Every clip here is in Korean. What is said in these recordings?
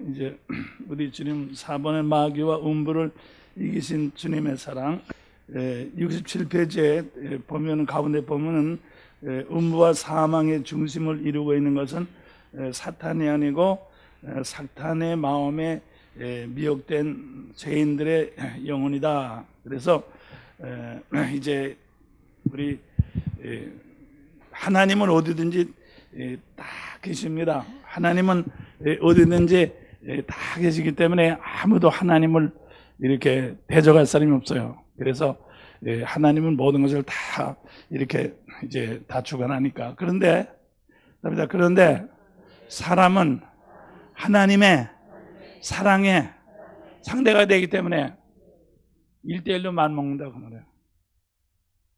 이제 우리 주님 4번의 마귀와 음부를 이기신 주님의 사랑, 67페이지에 보면 가운데 보면은 음부와 사망의 중심을 이루고 있는 것은 사탄이 아니고 사탄의 마음에 미혹된 죄인들의 영혼이다. 그래서 이제 우리 하나님은 어디든지 다 계십니다. 하나님은 어디든지 다 계시기 때문에 아무도 하나님을 이렇게 대적할 사람이 없어요. 그래서 하나님은 모든 것을 다 이렇게 이제 다 주관하니까. 그런데 사람은 하나님의 사랑에 상대가 되기 때문에 1대1로 맞먹는다고 말해요.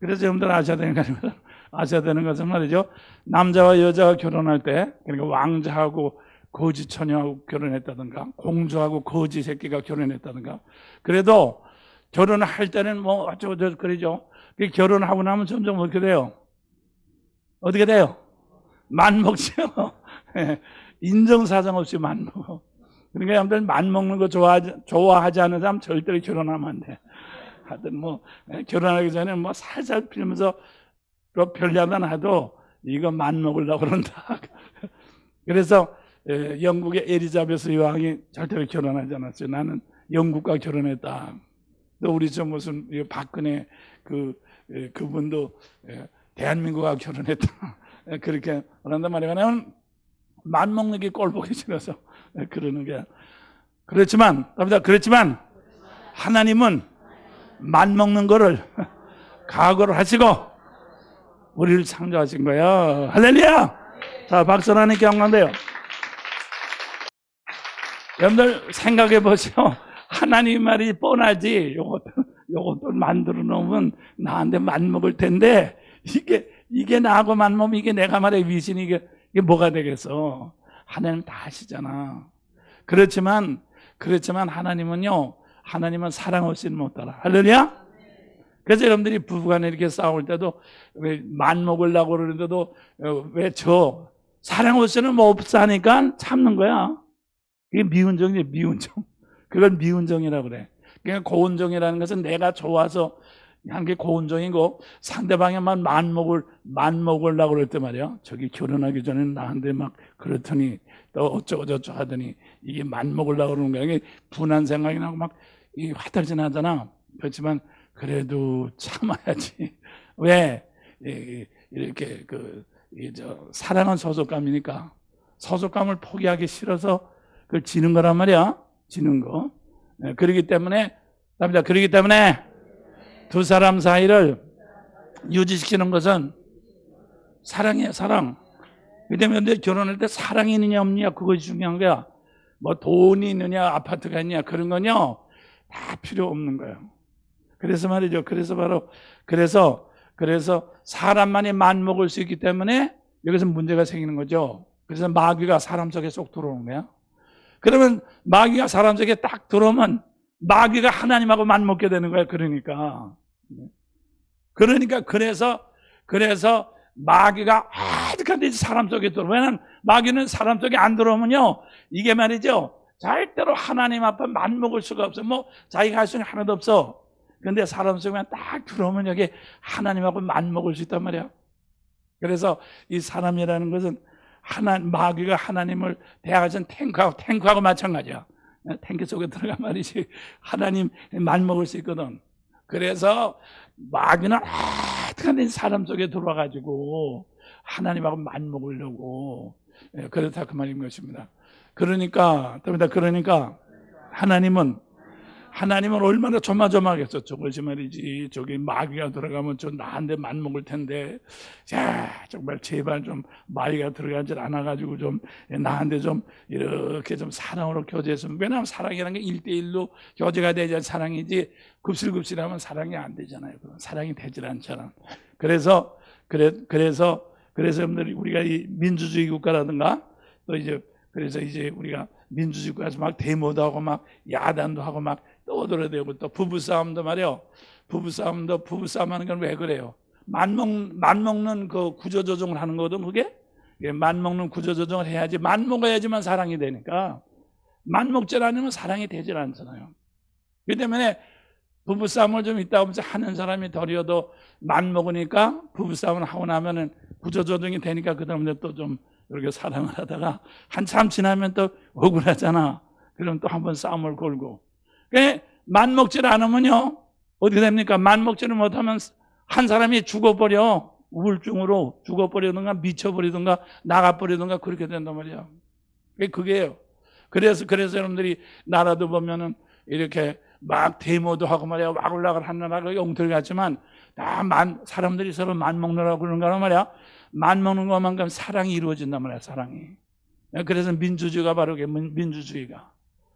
그래서 여러분들 아셔야 되는 것은 말이죠. 남자와 여자가 결혼할 때, 그러니까 왕자하고 거지 처녀하고 결혼했다든가, 공주하고 거지 새끼가 결혼했다든가, 그래도 결혼을 할 때는 뭐 어쩌고 그러죠. 결혼하고 나면 점점 어떻게 돼요? 어떻게 돼요? 맞먹죠. 인정사정 없이 맞먹어. 그러니까 여러분들 맞먹는 거 좋아하지 않는 사람 절대로 결혼하면 안 돼. 하여튼 뭐 결혼하기 전에 뭐 살살 피면서 별려만 하도 이거 맞먹으려고 그런다. 그래서 영국의 엘리자베스 여왕이 절대로 결혼하지 않았어요. 나는 영국과 결혼했다. 또 우리 저 무슨 박근혜 그분도 대한민국과 결혼했다. 그렇게 그런단 말이에요. 왜냐하면 맞먹는 게 꼴보기 싫어서 그러는 게. 그렇지만 하나님은 맞먹는 거를 각오를 하시고 우리를 창조하신 거예요. 할렐루야! 자, 박수 하나님께 영광돼요. 여러분들 생각해 보시오. 하나님 말이 뻔하지. 요것도 만들어 놓으면 나한테 맞먹을 텐데 이게 나하고 맞먹으면 이게 내가 말해 위신이 이게 뭐가 되겠어. 하나님 다 아시잖아. 그렇지만 하나님은 사랑 없이는 못 따라. 할렐루야? 그래서 여러분들이 부부간에 이렇게 싸울 때도 왜 맞먹으려고 그러는데도 왜 사랑 없이는 뭐 없어 하니까 참는 거야. 그게 미운정이에요. 미운정. 그걸 미운정이라고 그래. 그러니까 고운정이라는 것은 내가 좋아서 한 게 고운정이고 상대방에만 맞먹으려고 그럴 때 말이야. 저기 결혼하기 전에 나한테 막 그렇더니 또 어쩌고 저쩌고 하더니 이게 맞먹으려고 그러는 거야. 이게 분한 생각이 나고 막 화들진하잖아. 그렇지만 그래도 참아야지. 왜? 이렇게 사랑은 소속감이니까 소속감을 포기하기 싫어서 그걸 지는 거란 말이야. 지는 거. 그렇기 때문에 두 사람 사이를 유지시키는 것은 사랑이에요. 사랑. 그런데 결혼할 때 사랑이 있느냐 없느냐 그것이 중요한 거야. 뭐 돈이 있느냐 아파트가 있느냐 그런 건요 다 필요 없는 거예요. 그래서 말이죠. 그래서 사람만이 맞먹을 수 있기 때문에 여기서 문제가 생기는 거죠. 그래서 마귀가 사람 속에 쏙 들어오는 거야. 그러면 마귀가 사람 속에 딱 들어오면 마귀가 하나님하고 맞먹게 되는 거야. 그래서 마귀가 아득한데 사람 속에 들어오면, 왜냐면 마귀는 사람 속에 안 들어오면요 이게 말이죠 절대로 하나님 앞에 맞먹을 수가 없어. 뭐 자기가 할 수 있는 게 하나도 없어. 근데 사람 속에 딱 들어오면 여기 하나님하고 맞먹을 수 있단 말이야. 그래서 이 사람이라는 것은 마귀가 하나님을 대하는 탱크하고 마찬가지야. 탱크 속에 들어가 말이지 하나님 맞먹을 수 있거든. 그래서 마귀는 아득한 사람 속에 들어와가지고 하나님하고 맞먹으려고 그렇다 그 말인 것입니다. 그러니까 하나님은 얼마나 조마조마하겠어. 저것이 말이지 저기 마귀가 들어가면 저 나한테 맞먹을 텐데, 자 정말 제발 좀 마귀가 들어가지 않아가지고 좀 나한테 좀 이렇게 좀 사랑으로 교제했으면. 왜냐하면 사랑이라는 게 1대1로 교제가 되지 사랑이지 급실급실하면 사랑이 안 되잖아요. 사랑이 되질 않잖아. 그래서 여러분들이 우리가 이 민주주의 국가라든가 또 그래서 우리가 민주주의 국가에서 막 데모도 하고 막 야단도 하고 막 떠들어대고 또 부부싸움도 말이요. 부부싸움 하는 건 왜 그래요? 맞먹는 그 구조조정을 하는 거거든, 그게? 맞먹는 구조조정을 해야지, 맞먹어야지만 사랑이 되니까. 맘먹질 않으면 사랑이 되질 않잖아요. 그렇기 때문에 부부싸움을 좀 있다 보면서 하는 사람이 덜이어도 맘먹으니까 부부싸움을 하고 나면은 구조조정이 되니까 그 다음에 또 좀 이렇게 사랑을 하다가 한참 지나면 또 억울하잖아. 그럼 또 한번 싸움을 걸고. 그러니까 맘먹질 않으면요 어떻게 됩니까? 맘먹지를 못하면 한 사람이 죽어버려. 우울증으로 죽어버리든가 미쳐버리든가 나가버리든가 그렇게 된단 말이야. 그게요. 그래서 여러분들이 나라도 보면은 이렇게 막 데모도 하고 말이야. 와글와글 하는 나라가 엉터리 같지만 다 사람들이 서로 맘먹느라고 그러는 거란 말이야. 맘먹는 것만큼 사랑이 이루어진단 말이야. 사랑이. 그래서 민주주의가 바로 그게 민주주의가.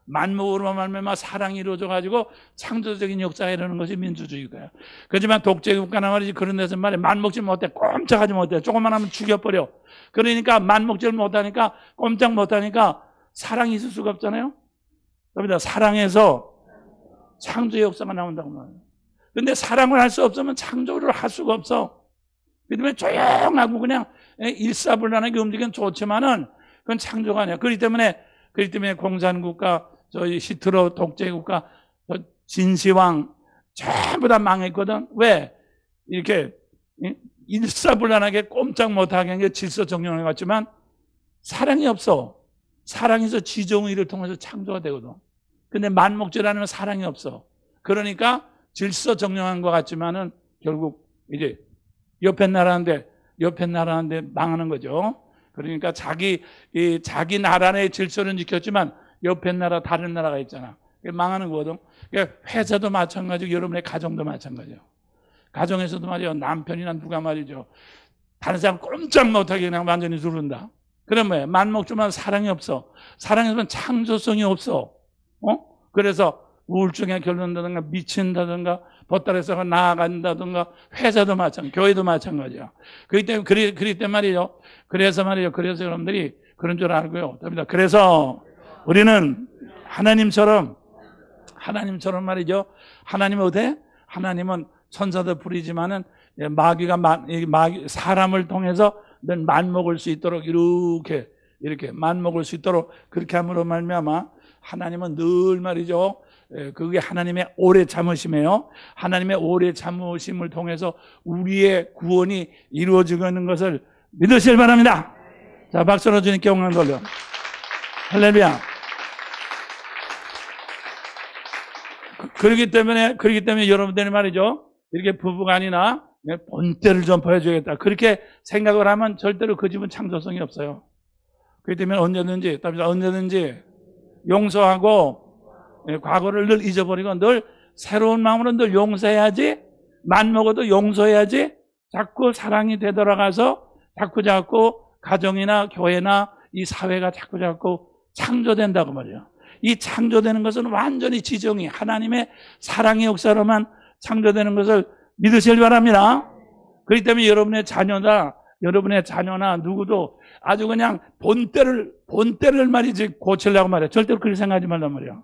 만목으로 말미암아 사랑이 이루어져가지고 창조적인 역사가 이루는 것이 민주주의고요. 그렇지만 독재국가나 말이지 그런 데서 말이야 만먹지 못해 꼼짝하지 못해 조금만 하면 죽여버려. 그러니까 만먹지를 못하니까 꼼짝 못하니까 사랑이 있을 수가 없잖아요. 그러니까 사랑에서 창조의 역사가 나온다고 말해요. 근데 사랑을 할 수 없으면 창조를 할 수가 없어. 그다음에 조용하고 그냥 일사불란하게 움직이면 좋지만은 그건 창조가 아니야. 그렇기 때문에 공산국가 저희 히틀러 독재국가, 진시황 전부 다 망했거든. 왜? 이렇게 일사불란하게 꼼짝 못하게 한 게 질서 정령을 같지만 사랑이 없어. 사랑에서 지정의를 통해서 창조가 되거든. 근데 만목질 않으면 사랑이 없어. 그러니까 질서 정령한 것 같지만은 결국 이제 옆에 나라인데 망하는 거죠. 그러니까 자기 나라의 질서는 지켰지만 옆에 나라 다른 나라가 있잖아. 망하는 거거든. 그러니까 회사도 마찬가지고 여러분의 가정도 마찬가지예요. 가정에서도 말이요 남편이나 누가 말이죠 다른 사람 꼼짝 못하게 그냥 완전히 누른다. 그럼 뭐야? 맘먹지만 사랑이 없어. 사랑이 없으면 창조성이 없어. 그래서 우울증에 결론다든가 미친다든가 보따리에서 나아간다든가 회사도 마찬가지, 교회도 마찬가지야. 그렇기 때문에 말이죠. 그래서 여러분들이 그런 줄 알고요. 그래서 우리는 하나님처럼 말이죠. 하나님은 어때? 하나님은 천사도 부리지만은 사람을 통해서 늘 맘먹을 수 있도록 이렇게 맘먹을 수 있도록 그렇게 함으로 말미암아 하나님은 늘 말이죠. 그게 하나님의 오래 참으심이에요. 하나님의 오래 참으심을 통해서 우리의 구원이 이루어지고 있는 것을 믿으시길 바랍니다. 자, 박수로 주님께 영광 돌려. 할렐루야. 그렇기 때문에 여러분들이 말이죠. 이렇게 부부간이나 본때를 좀 보여줘야겠다. 그렇게 생각을 하면 절대로 그 집은 창조성이 없어요. 그렇기 때문에 언제든지 용서하고 과거를 늘 잊어버리고 늘 새로운 마음으로 늘 용서해야지. 맘먹어도 용서해야지. 자꾸 사랑이 되돌아가서 자꾸 가정이나 교회나 이 사회가 자꾸 창조된다고 말이에요. 이 창조되는 것은 완전히 지정이 하나님의 사랑의 역사로만 창조되는 것을 믿으시길 바랍니다. 그렇기 때문에 여러분의 자녀나 누구도 아주 그냥 본때를 말이지 고치려고 말이야. 절대로 그렇게 생각하지 말란 말이야.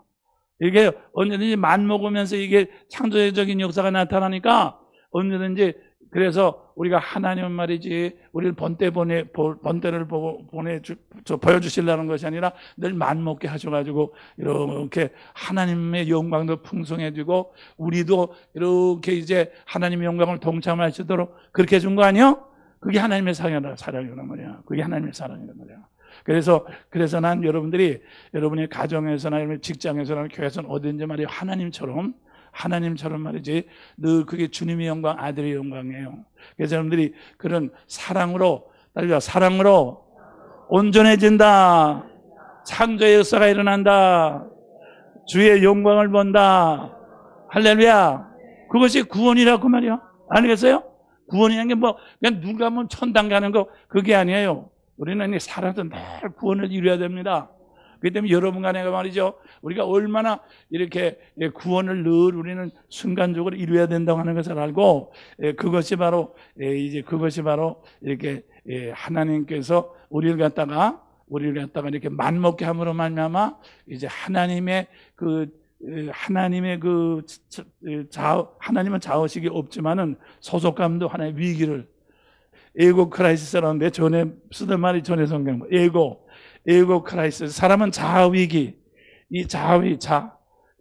이게 언제든지 맘먹으면서 이게 창조적인 역사가 나타나니까 언제든지 그래서 우리가 하나님은 말이지 우리를 본때를 보여주시려는 것이 아니라 늘 맘먹게 하셔가지고 이렇게 하나님의 영광도 풍성해지고 우리도 이렇게 이제 하나님의 영광을 동참할 수 있도록 그렇게 해준 거 아니요? 그게 하나님의 사랑이란 말이야. 그게 하나님의 사랑이란 말이야. 그래서 난 여러분들이 여러분의 가정에서나 여러분의 직장에서나 교회에서나 어딘지 말이에요. 하나님처럼 말이지 늘 그게 주님의 영광, 아들의 영광이에요. 그래서 여러분들이 그런 사랑으로 온전해진다. 창조의 역사가 일어난다. 주의 영광을 본다. 할렐루야. 그것이 구원이라고 말이요. 아니겠어요? 구원이라는 게 그냥 누가 하면 천당 가는 거 그게 아니에요. 우리는 살아서 늘 구원을 이루어야 됩니다. 그렇기 때문에 여러분 간에 말이죠. 우리가 얼마나 이렇게 구원을 늘 우리는 순간적으로 이루어야 된다고 하는 것을 알고 그것이 바로 이렇게 하나님께서 우리를 갖다가 이렇게 맘먹게 함으로 말미암아 이제 하나님은 자의식이 없지만은 소속감도 하나의 위기를 에고 크라이시스라는데 전에 쓰던 말이 전에 성경 에고 크라이시스 사람은 자아위기 이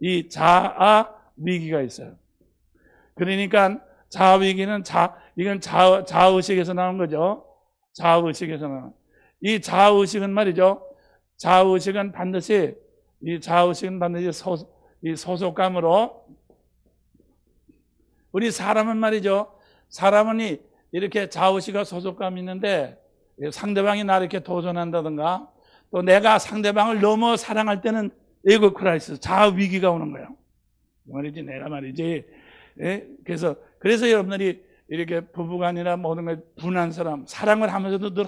이 자아 위기가 있어요. 그러니까 자아 위기는 이건 자아의식에서 나온 거죠. 자아의식에서 나온. 이 자아의식은 말이죠. 자아의식은 반드시 이 소속감으로, 우리 사람은 말이죠. 사람은 이렇게 자아의식과 소속감이 있는데, 상대방이 나를 이렇게 도전한다든가, 또 내가 상대방을 너무 사랑할 때는 에고 크라이시스, 자아 위기가 오는 거예요. 말이지, 내가 말이지. 예? 그래서 여러분들이 이렇게 부부간이나 모든 걸 분한 사람, 사랑을 하면서도 늘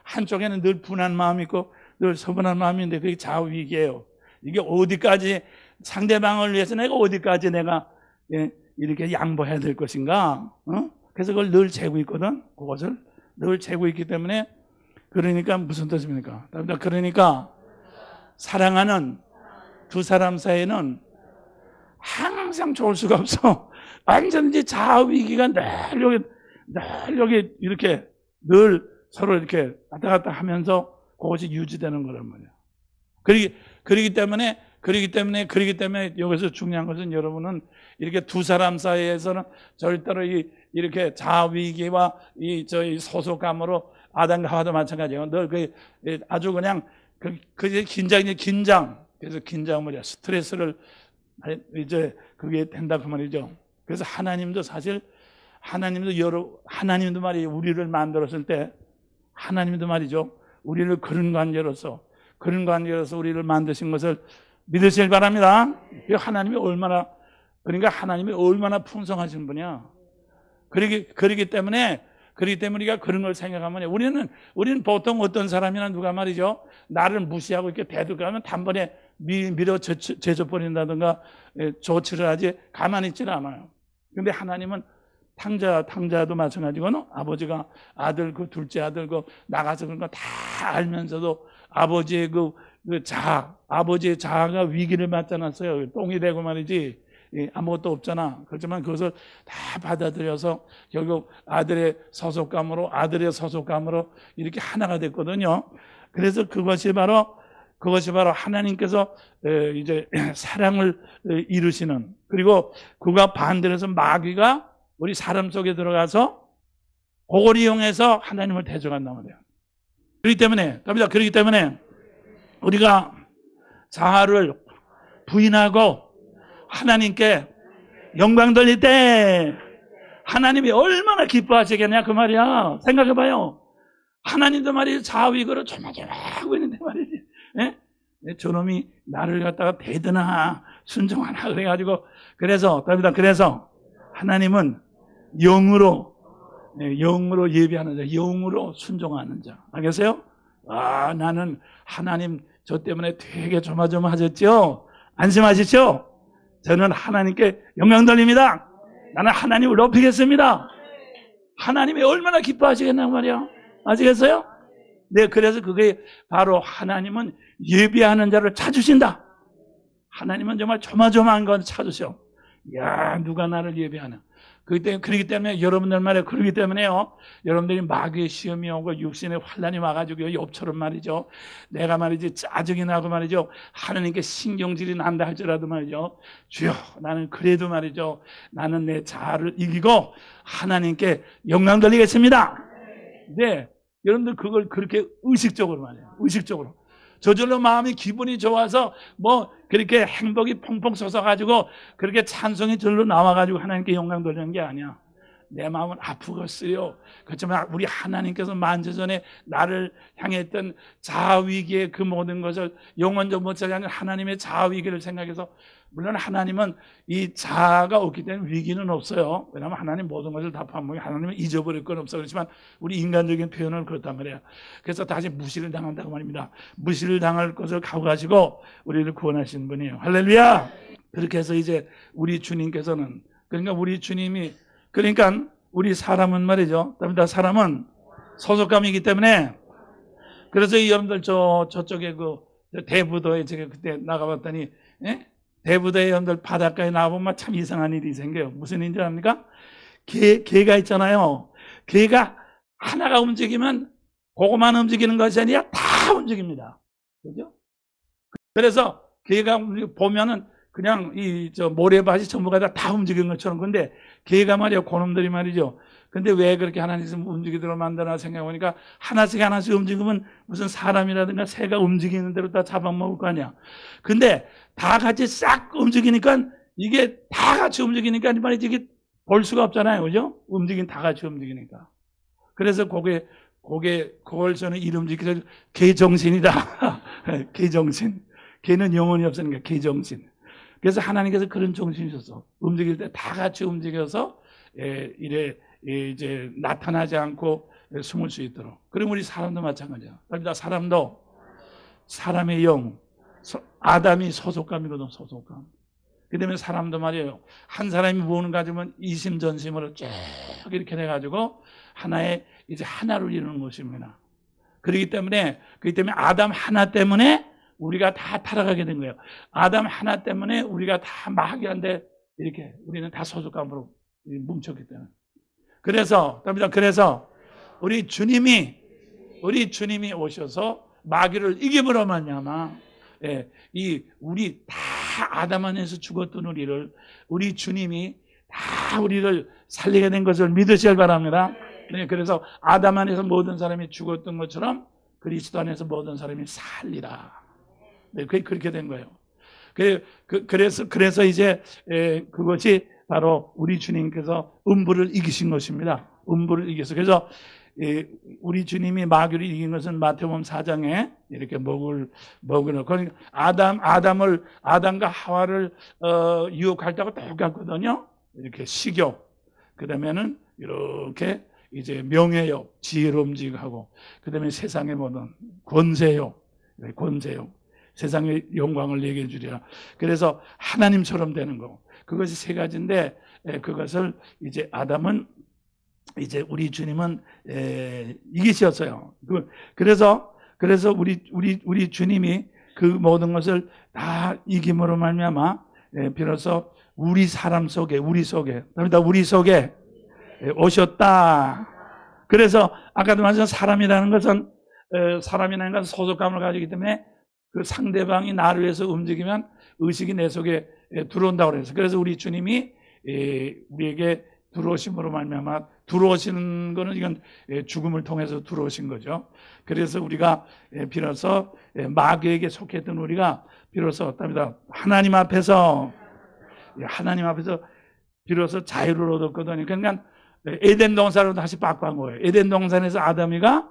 한쪽에는 늘 분한 마음이 있고 늘 서운한 마음이 있는데, 그게 자아 위기예요. 이게 어디까지, 상대방을 위해서 내가 어디까지 내가 이렇게 양보해야 될 것인가? 그래서 그걸 늘 재고 있거든. 그것을 늘 재고 있기 때문에, 그러니까 무슨 뜻입니까? 그러니까 사랑하는 두 사람 사이에는 항상 좋을 수가 없어. 완전히 자아 위기가 늘 여기 이렇게 늘 서로 이렇게 왔다 갔다 하면서 그것이 유지되는 거란 말이야. 그러기 때문에 여기서 중요한 것은, 여러분은 이렇게 두 사람 사이에서는 절대로 이렇게 자아 위기와 저희 소속감으로, 아담과 하와도 마찬가지예요. 늘 아주 그냥 그게 긴장. 그래서 긴장 뭐냐, 스트레스를 이제 그게 된다 그 말이죠. 그래서 하나님도 말이에요. 우리를 만들었을 때 하나님도 말이죠. 우리를 그런 관계로서 우리를 만드신 것을 믿으시길 바랍니다. 하나님이 얼마나 풍성하신 분이야. 그러기 때문에 우리가 그런 걸 생각하면, 우리는 보통 어떤 사람이나 누가 말이죠, 나를 무시하고 이렇게 대들까면 단번에 밀어 제쳐버린다든가 조치를 하지 가만히 있지는 않아요. 근데 하나님은 탕자도 마찬가지고, 아버지가 아들, 둘째 아들 나가서 그런 거 다 알면서도 아버지의 아버지의 자아가 위기를 맞잖았어요. 똥이 되고 말이지, 아무것도 없잖아. 그렇지만 그것을 다 받아들여서 결국 아들의 소속감으로 이렇게 하나가 됐거든요. 그래서 그것이 바로 하나님께서 이제 사랑을 이루시는, 그리고 그가 반대로 해서 마귀가 우리 사람 속에 들어가서 그걸 이용해서 하나님을 대적한단 말이에요. 그렇기 때문에 우리가 자아를 부인하고 하나님께 영광 돌릴 때 하나님이 얼마나 기뻐하시겠냐 그 말이야. 생각해봐요. 하나님도 말이죠, 자아위기로 조마조마하고 있는데 말이지, 저놈이 나를 갖다가 대드나 순종하나 그래가지고, 그래서 하나님은 영으로 예비하는 자, 영으로 순종하는 자. 알겠어요? 나는 하나님 저 때문에 되게 조마조마하셨죠? 안심하시죠? 저는 하나님께 영광 돌립니다. 나는 하나님을 높이겠습니다. 하나님이 얼마나 기뻐하시겠냐고 말이야. 아시겠어요? 네, 그래서 그게 바로 하나님은 예비하는 자를 찾으신다. 하나님은 정말 조마조마한 건 찾으셔. 야, 누가 나를 예비하나. 그렇기 때문에 여러분들 말에, 그렇기 때문에요, 여러분들이 마귀의 시험이 오고 육신의 환란이 와가지고 욥처럼 말이죠, 내가 말이지 짜증이 나고 말이죠, 하나님께 신경질이 난다 할지라도 말이죠, 주여 나는 그래도 말이죠, 나는 내 자아를 이기고 하나님께 영광 돌리겠습니다. 네, 여러분들 그걸 그렇게 의식적으로 말해요. 의식적으로 저절로 마음이 기분이 좋아서 그렇게 행복이 펑펑 솟아가지고 그렇게 찬송이 절로 나와가지고 하나님께 영광 돌리는 게 아니야. 내 마음은 아프겠어요. 그렇지만 우리 하나님께서 만세전에 나를 향했던 자아위기의 그 모든 것을 영원적 못하게 하는 하나님의 자아위기를 생각해서, 물론 하나님은 이 자아가 없기 때문에 위기는 없어요. 왜냐하면 하나님 모든 것을 다 파악하고 하나님은 잊어버릴 건 없어. 그렇지만 우리 인간적인 표현은 그렇단 말이에요. 그래서 다시 무시를 당한다고 말입니다. 무시를 당할 것을 각오하시고 우리를 구원하신 분이에요. 할렐루야. 그렇게 해서 이제 우리 주님께서는, 그러니까 우리 사람은 말이죠, 사람은 소속감이기 때문에, 그래서 이 여러분들 저쪽에 대부도에 제가 그때 나가봤더니, 대부도에 여러분들 바닷가에 나와보면 참 이상한 일이 생겨요. 무슨 일인지 압니까? 개가 있잖아요. 개가 하나가 움직이면 그거만 움직이는 것이 아니라 다 움직입니다. 그죠? 그래서 개가 보면은 그냥 모래밭이 전부가 다 움직이는 것처럼. 근데 개가 말이야, 그놈들이 말이죠. 근데 왜 그렇게 하나님께서 움직이도록 만드나 생각해보니까 하나씩 움직이면 무슨 사람이라든가 새가 움직이는 대로 다 잡아먹을 거 아니야. 근데 다 같이 싹 움직이니까 이게 다 같이 움직이니까 말이지 이게 볼 수가 없잖아요. 그죠? 다 같이 움직이니까. 그래서 그걸 저는 이름 짓기로 개정신이다. 개정신. 개는 영혼이 없으니까 개정신. 그래서 하나님께서 그런 정신이 있었어. 움직일 때 다 같이 움직여서 이제 나타나지 않고 숨을 수 있도록. 그럼 우리 사람도 마찬가지야. 그러니까 사람도 사람의 영, 아담이 소속감이거든, 소속감. 그 다음에 사람도 말이에요. 한 사람이 무엇을 가지면 이심전심으로 쭉 이렇게 해가지고 하나의 이제 하나를 이루는 것입니다. 그렇기 때문에 아담 하나 때문에 우리가 다 타락하게 된 거예요. 아담 하나 때문에 우리가 다 마귀한테 이렇게 우리는 다 소속감으로 뭉쳤기 때문에. 그래서 우리 주님이 오셔서 마귀를 이김으로 말미암아 우리 다 아담 안에서 죽었던 우리 주님이 다 우리를 살리게 된 것을 믿으시길 바랍니다. 네, 그래서 아담 안에서 모든 사람이 죽었던 것처럼 그리스도 안에서 모든 사람이 살리라. 네, 그렇게 된 거예요. 그래서 이제 그것이 바로 우리 주님께서 음부를 이기신 것입니다. 음부를 이겨서. 그래서 우리 주님이 마귀를 이긴 것은 마태복음 4장에 이렇게 목을 놓고, 그러니까 아담과 하와를 유혹할 때하고 똑같거든요. 이렇게 식욕, 그 다음에는 이렇게 이제 명예욕, 지혜로움직하고, 그 다음에 세상의 모든 권세욕, 세상의 영광을 얘기해 주리라. 그래서 하나님처럼 되는 거. 그것이 세 가지인데, 그것을 이제 아담은, 이제 우리 주님은 이기셨어요. 그래서 우리 주님이 그 모든 것을 다 이김으로 말미암아 비로소 우리 속에 오셨다. 그래서 아까도 말씀드린 사람이라는 것은 소속감을 가지기 때문에 그 상대방이 나를 위해서 움직이면 의식이 내 속에 들어온다고 그래서. 그래서 우리 주님이 우리에게 들어오심으로 말미암아, 들어오시는 거는 이건 죽음을 통해서 들어오신 거죠. 그래서 우리가 비로소 마귀에게 속했던 우리가 비로소 하나님 앞에서 비로소 자유를 얻었거든요. 그러니까 에덴 동산으로 다시 바꾼 거예요. 에덴 동산에서 아담이가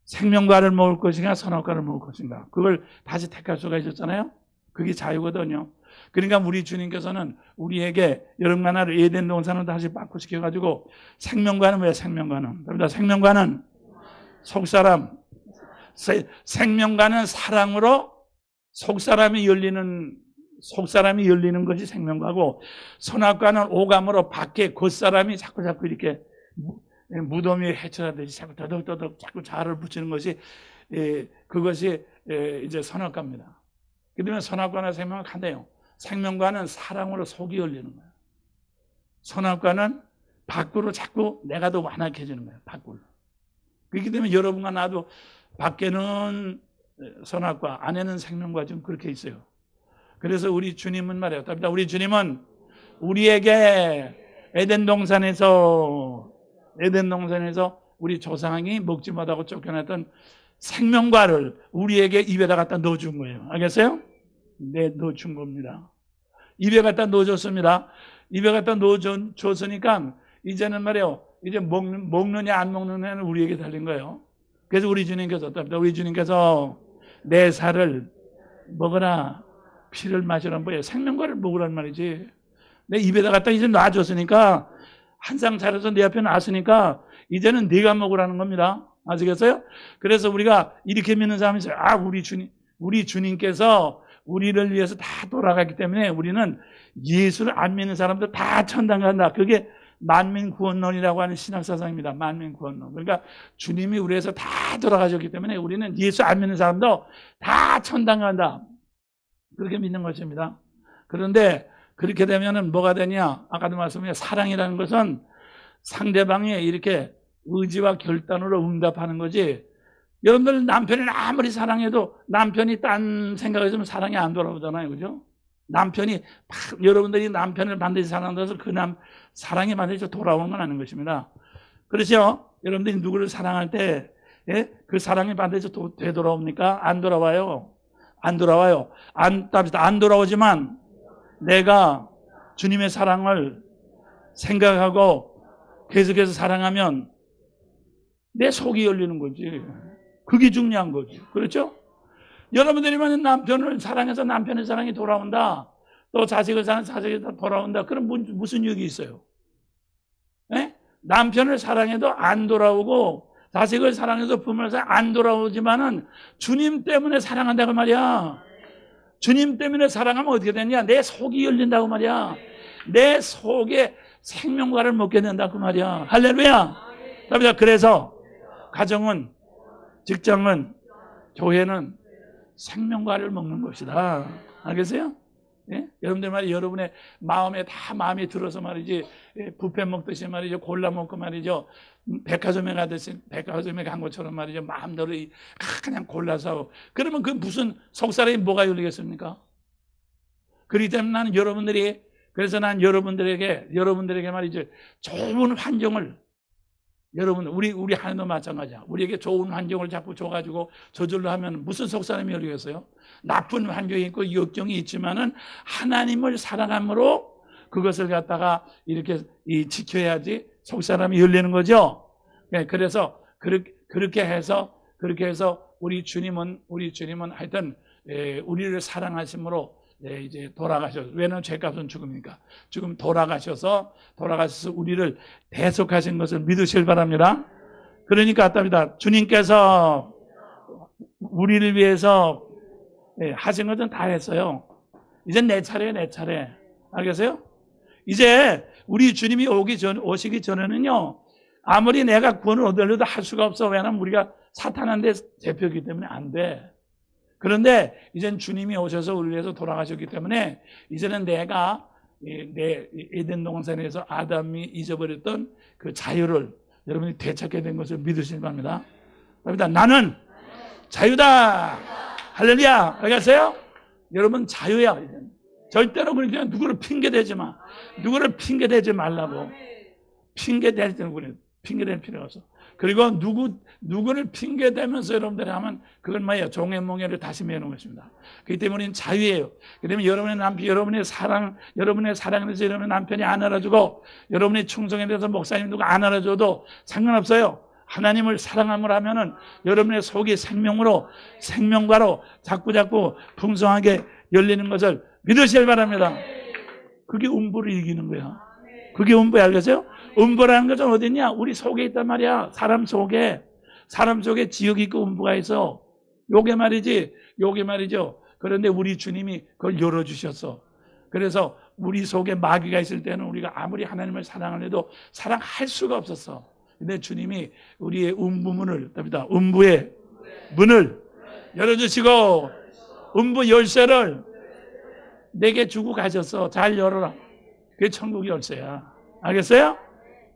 생명과를 먹을 것인가 선악과를 먹을 것인가, 그걸 다시 택할 수가 있었잖아요. 그게 자유거든요. 그러니까 우리 주님께서는 우리에게 여러분 나를 에덴 동산을 다시 바꾸시켜가지고 생명과는 왜 생명과는? 생명과는 속사람, 생명과는 사랑으로 속사람이 열리는 것이 생명과고, 선악과는 오감으로 밖에 겉사람이 자꾸 이렇게 무덤이 해쳐라듯이 자꾸 더덕더덕 자꾸 자를 붙이는 것이 그것이 이제 선악과입니다. 그러면 선악과나 생명과 같네요. 생명과는 사랑으로 속이 열리는 거예요. 선악과는 밖으로 자꾸 내가 더 완악해지는 거예요. 밖으로. 그렇기 때문에 여러분과 나도 밖에는 선악과, 안에는 생명과 좀 그렇게 있어요. 그래서 우리 주님은 말이에요. 우리 주님은 우리에게 에덴 동산에서 우리 조상이 먹지 못하고 쫓겨났던 생명과를 우리에게 입에다 갖다 넣어준 거예요. 알겠어요? 네, 넣어준 겁니다. 입에 갖다 넣어줬습니다. 입에 갖다 넣어줬으니까 이제는 말이에요. 이제 먹느냐 안 먹느냐는 우리에게 달린 거예요. 그래서 우리 주님께서 내 살을 먹으라, 피를 마시라, 뭐예요? 생명과를 먹으란 말이지. 내 입에다 갖다 이제 놔줬으니까, 한 상 차려서 내 앞에 놨으니까 이제는 네가 먹으라는 겁니다. 아시겠어요? 그래서 우리가 이렇게 믿는 사람이 있어요. 우리 주님께서 우리를 위해서 다 돌아갔기 때문에 우리는 예수를 안 믿는 사람들 다 천당 간다. 그게 만민구원론이라고 하는 신학사상입니다. 만민구원론. 그러니까 주님이 우리 위해서 다 돌아가셨기 때문에 우리는 예수 안 믿는 사람도 다 천당 간다. 그렇게 믿는 것입니다. 그런데 그렇게 되면은 뭐가 되냐? 아까도 말씀드린 사랑이라는 것은 상대방이 이렇게 의지와 결단으로 응답하는 거지, 여러분들 남편을 아무리 사랑해도 남편이 딴 생각했으면 사랑이 안 돌아오잖아요. 그죠? 남편이 여러분들이 남편을 반드시 사랑한다고 해서 사랑이 반드시 돌아오는 건 아닌 것입니다. 그렇죠? 여러분들이 누구를 사랑할 때 그 사랑이 반드시 되돌아옵니까? 안 돌아와요. 안 돌아와요. 안 돌아오지만 내가 주님의 사랑을 생각하고 계속해서 사랑하면 내 속이 열리는 거지. 그게 중요한 거지. 그렇죠? 여러분들이 만약 남편을 사랑해서 남편의 사랑이 돌아온다. 또 자식을 사랑해서 자식이 돌아온다. 그럼 무슨 유익이 있어요? 네? 남편을 사랑해도 안 돌아오고 자식을 사랑해서 부모를 사랑해도 안 돌아오지만은 주님 때문에 사랑한다고 말이야. 주님 때문에 사랑하면 어떻게 되냐? 내 속이 열린다고 말이야. 내 속에 생명과를 먹게 된다고 말이야. 할렐루야. 그래서 가정은, 직장은, 교회는 생명과를 먹는 것이다. 알겠어요? 예? 여러분들 말이죠. 여러분의 마음에 다 마음이 들어서 말이지, 뷔페 먹듯이 말이죠. 골라 먹고 말이죠. 백화점에 간 것처럼 말이죠. 마음대로 그냥 골라서. 그러면 그 무슨 속사람이 뭐가 열리겠습니까? 그렇기 때문에 나는 여러분들에게 말이죠. 좋은 환경을, 여러분, 우리 하나님도 마찬가지야. 우리에게 좋은 환경을 자꾸 줘가지고 저절로 하면 무슨 속사람이 열리겠어요? 나쁜 환경이 있고 역경이 있지만은 하나님을 사랑함으로 그것을 갖다가 이렇게 지켜야지 속사람이 열리는 거죠. 그래서 그렇게 해서 우리 주님은 하여튼 우리를 사랑하심으로 이제 돌아가셔서, 왜냐하면 죄값은 죽음이니까 지금 돌아가셔서 우리를 대속하신 것을 믿으실 바랍니다. 그러니까 답니다. 주님께서 우리를 위해서 하신 것은 다 했어요. 이제 내 차례예요, 내 차례. 알겠어요? 이제 우리 주님이 오시기 전에는요, 아무리 내가 구원을 얻으려도 할 수가 없어. 왜냐하면 우리가 사탄한테 대표이기 때문에 안 돼. 그런데 이제는 주님이 오셔서 우리를 위해서 돌아가셨기 때문에 이제는 내가 내 에덴 동산에서 아담이 잊어버렸던 그 자유를 여러분이 되찾게 된 것을 믿으시기 바랍니다. 나는 자유다. 할렐루야. 알겠어요? 여러분 자유야. 이제는. 절대로 그냥 누구를 핑계대지 마. 누구를 핑계대지 말라고. 핑계댈 필요가 없어. 그리고 누구를 핑계대면서 여러분들이 하면 그건 뭐예요? 종의 몽해를 다시 매는 것입니다. 그렇기 때문에 우리는 자유예요. 그렇기 때문에 여러분의 사랑에 대해서 여러분의 남편이 안 알아주고, 여러분의 충성에 대해서 목사님 누가 안 알아줘도 상관없어요. 하나님을 사랑함으로 하면은 여러분의 속이 생명과로 자꾸 풍성하게 열리는 것을 믿으시길 바랍니다. 그게 음부를 이기는 거야. 그게 음부야. 알겠어요? 음부라는 것은 어디냐? 우리 속에 있단 말이야. 사람 속에 지옥이 있고 음부가 있어. 요게 말이죠. 그런데 우리 주님이 그걸 열어주셨어. 그래서 우리 속에 마귀가 있을 때는 우리가 아무리 하나님을 사랑을 해도 사랑할 수가 없었어. 근데 주님이 우리의 음부의 문을 열어주시고 음부 열쇠를 내게 주고 가셨어. 잘 열어라. 그게 천국 열쇠야. 알겠어요?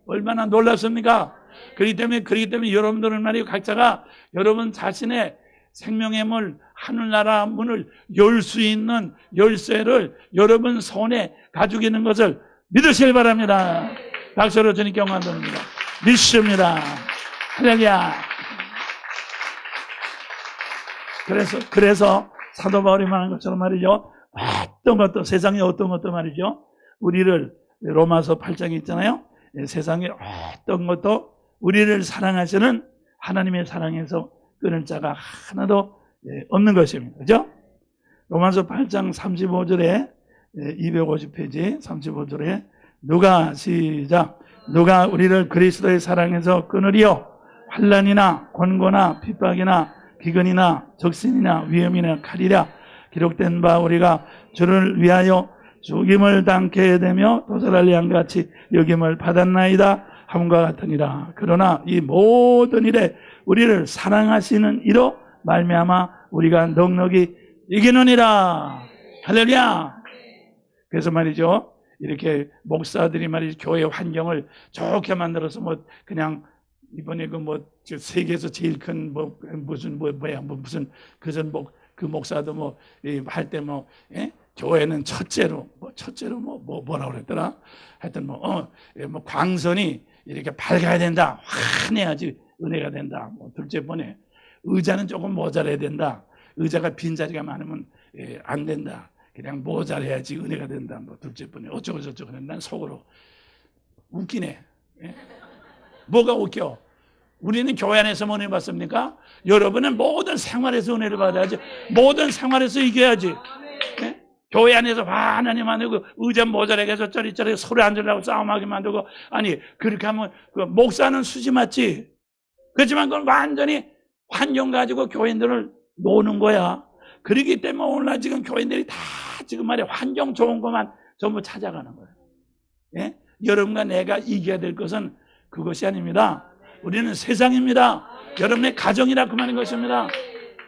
얼마나 놀랍습니까? 그렇기 때문에 여러분들은 말이에요. 각자가 여러분 자신의 생명의 문, 하늘나라 문을 열 수 있는 열쇠를 여러분 손에 가지고 있는 것을 믿으시길 바랍니다. 박수로 주님께 영광 돌립니다. 믿습니다. 할렐루야. 그래서 사도 바울이 말한 것처럼 말이죠. 세상의 어떤 것도 말이죠. 우리를 로마서 8장에 있잖아요. 세상의 어떤 것도 우리를 사랑하시는 하나님의 사랑에서 끊을 자가 하나도 없는 것입니다. 그죠? 로마서 8장 35절에 250페이지 35절에 누가 우리를 그리스도의 사랑에서 끊으리요? 환난이나 권고나 핍박이나 기근이나 적신이나 위험이나 칼이라. 기록된 바 우리가 주를 위하여 죽임을 당케 되며 도살할 양같이 여김을 받았나이다 함과 같으니라. 그러나 이 모든 일에 우리를 사랑하시는 이로 말미암아 우리가 넉넉히 이기느니라. 할렐루야. 그래서 말이죠, 이렇게 목사들이 말이죠, 교회 환경을 좋게 만들어서 그냥 이번에 세계에서 제일 큰 무슨 그전 그 목사도 할 때 교회는 첫째로 뭐라고 그랬더라? 하여튼 광선이 이렇게 밝아야 된다. 환해야지 은혜가 된다. 둘째 번에 의자는 조금 모자라야 된다. 의자가 빈자리가 많으면 안 된다. 그냥 모자라야지 은혜가 된다. 둘째 번에 어쩌고 저쩌고. 난 속으로 웃기네. 뭐가 웃겨? 우리는 교회 안에서만 은혜 받습니까? 여러분은 모든 생활에서 은혜를 받아야지. 모든 생활에서 이겨야지. 네? 교회 안에서 하나님 만들고 의자 모자라게 해서 쩌리쩌리 소리 안 들으려고 싸움하게 만들고, 아니 그렇게 하면 목사는 수지 맞지. 그렇지만 그건 완전히 환경 가지고 교인들을 노는 거야. 그렇기 때문에 오늘날 지금 교인들이 다 지금 말이야 환경 좋은 것만 전부 찾아가는 거예요. 예? 여러분과 내가 이겨야 될 것은 그것이 아닙니다. 우리는 세상입니다. 여러분의 가정이라 그 말인 것입니다.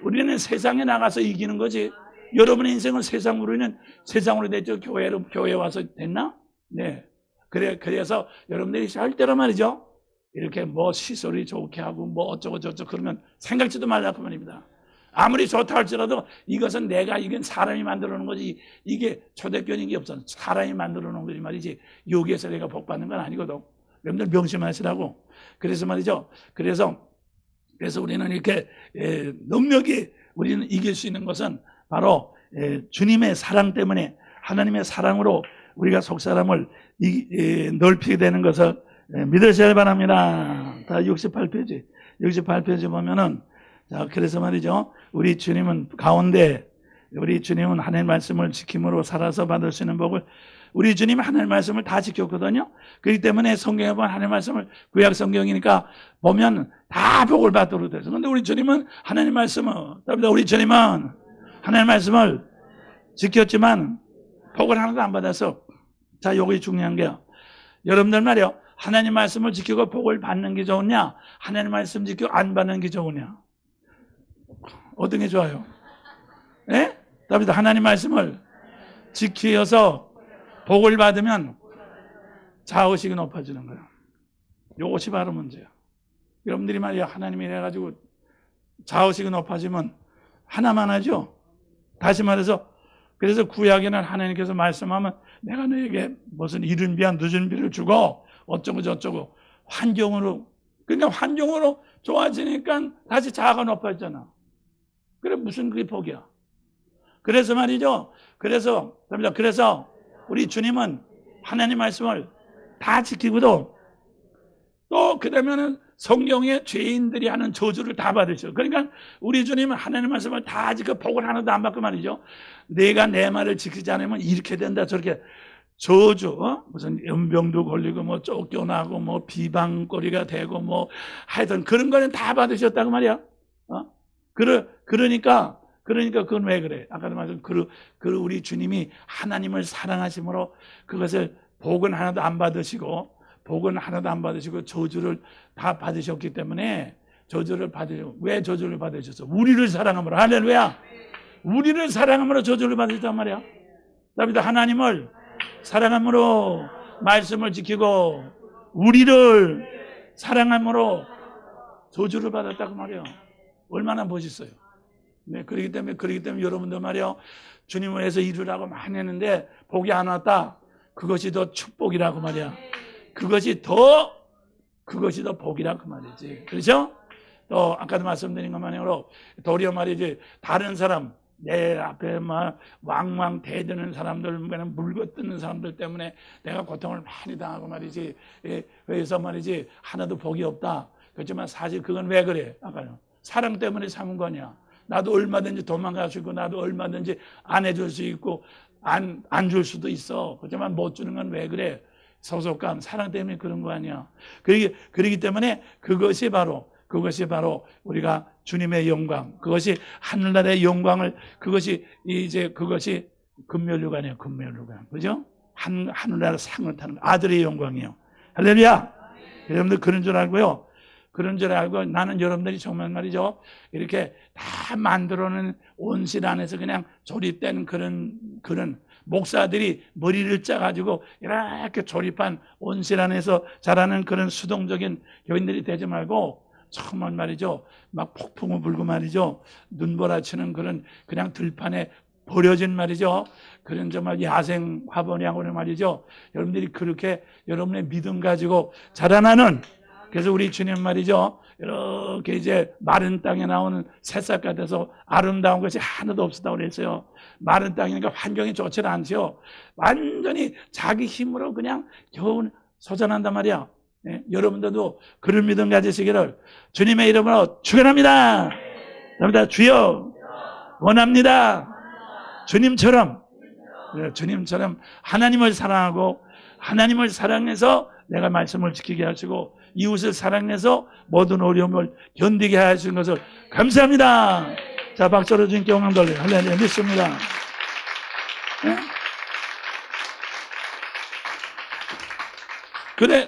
우리는 세상에 나가서 이기는 거지. 여러분의 인생을 세상으로 됐죠. 교회에 와서 됐나? 네. 그래서 여러분들이 절대로 말이죠. 이렇게 시설이 좋게 하고 어쩌고 저쩌고 그러면 생각지도 말라 그 말입니다. 아무리 좋다 할지라도 이것은 이건 사람이 만들어 놓은 거지. 이게 초대교회인 게 없어. 사람이 만들어 놓은 거지 말이지. 여기에서 내가 복 받는 건 아니거든. 여러분들 명심하시라고. 그래서 말이죠. 그래서 우리는 이렇게 능력이 우리는 이길 수 있는 것은 바로 주님의 사랑 때문에, 하나님의 사랑으로 우리가 속사람을 넓히게 되는 것을 믿으셔야 바랍니다. 다 68페이지 보면은, 자, 그래서 말이죠. 우리 주님은 하나님의 말씀을 지킴으로 살아서 받을 수 있는 복을, 우리 주님은 하나님의 말씀을 다 지켰거든요. 그렇기 때문에 성경에 보면 하나님의 말씀을, 구약 성경이니까 보면 다 복을 받도록 돼서. 그런데 우리 주님은 하나님의 말씀을 지켰지만 복을 하나도 안 받아서. 자, 요게 중요한 게요. 여러분들 말이요. 하나님 말씀을 지키고 복을 받는 게 좋으냐? 하나님 말씀 지키고 안 받는 게 좋으냐? 어떤 게 좋아요? 예? 답니다. 하나님 말씀을 지키어서 복을 받으면 자의식이 높아지는 거예요. 이것이 바로 문제예요. 여러분들이 말이야 하나님이 해가지고 자의식이 높아지면 하나만 하죠. 다시 말해서, 그래서 구약에는 하나님께서 말씀하면 내가 너에게 무슨 이른 비한 늦은 비를 주고 어쩌고 저쩌고 환경으로 좋아지니까 다시 자아가 높아지잖아. 그래 무슨 그게 복이야. 그래서 말이죠. 그래서 우리 주님은 하나님 말씀을 다 지키고도 또 그러면은 성경에 죄인들이 하는 저주를 다 받으셔. 그러니까 우리 주님은 하나님 말씀을 다 지켜 복을 하나도 안 받고 말이죠. 내가 내 말을 지키지 않으면 이렇게 된다 저렇게 저주, 무슨 연병도 걸리고 쫓겨나고 비방거리가 되고 하여튼 그런 거는 다 받으셨다고 말이야. 그러니까 그건 왜 그래? 아까도 말씀 우리 주님이 하나님을 사랑하심으로 그것을 복은 하나도 안 받으시고 저주를 다 받으셨기 때문에 왜 저주를 받으셨어? 우리를 사랑함으로. 할렐루야. 우리를 사랑함으로 저주를 받으셨단 말이야. 다윗도 하나님을 사랑함으로 말씀을 지키고 우리를 사랑함으로 저주를 받았다고 말이야. 얼마나 멋있어요. 네, 그렇기 때문에 여러분들 말이요. 주님을 위해서 이루라고 많이 했는데 복이 안 왔다. 그것이 더 축복이라고 말이야. 그것이 더 복이라고 말이지. 그렇죠? 또 아까도 말씀드린 것만으로 도리어 말이지 다른 사람 내 앞에 왕왕 대드는 사람들, 물거뜯는 사람들 때문에 내가 고통을 많이 당하고 말이지. 그래서 말이지 하나도 복이 없다. 그렇지만 사실 그건 왜 그래? 아까는 사랑 때문에 삼은 거냐? 나도 얼마든지 도망갈 수 있고 나도 얼마든지 안 해줄 수 있고 안 줄 수도 있어. 그렇지만 못 주는 건 왜 그래? 소속감, 사랑 때문에 그런 거 아니야. 그러기 때문에 그것이 바로 우리가 주님의 영광, 그것이 하늘나라의 영광을, 그것이 금멸류관이에요. 금멸류관. 그죠? 하늘나라 상을 타는 아들의 영광이에요. 할렐루야. 여러분들 그런 줄 알고요. 나는 여러분들이 정말 말이죠. 이렇게 다 만들어놓은 온실 안에서 그냥 조립된 그런 목사들이 머리를 짜가지고 이렇게 조립한 온실 안에서 자라는 그런 수동적인 교인들이 되지 말고 정말 말이죠. 막 폭풍우 불고 말이죠. 눈보라치는 그런 그냥 들판에 버려진 말이죠. 그런 정말 야생 화분양으로 말이죠. 여러분들이 그렇게 여러분의 믿음 가지고 자라나는, 그래서 우리 주님 말이죠. 이렇게 이제 마른 땅에 나오는 새싹 같아서 아름다운 것이 하나도 없었다고 그랬어요. 마른 땅이니까 환경이 좋지 않죠. 완전히 자기 힘으로 그냥 겨우 소전한단 말이야. 네? 여러분들도 그런 믿음 가지시기를 주님의 이름으로 축원합니다. 주여 원합니다. 주님처럼 하나님을 사랑하고 하나님을 사랑해서 내가 말씀을 지키게 하시고 이웃을 사랑해서 모든 어려움을 견디게 하시는 것을 감사합니다. 자, 박수로 주님께 영광 돌려요. 할렐루야. 믿습니다. 네?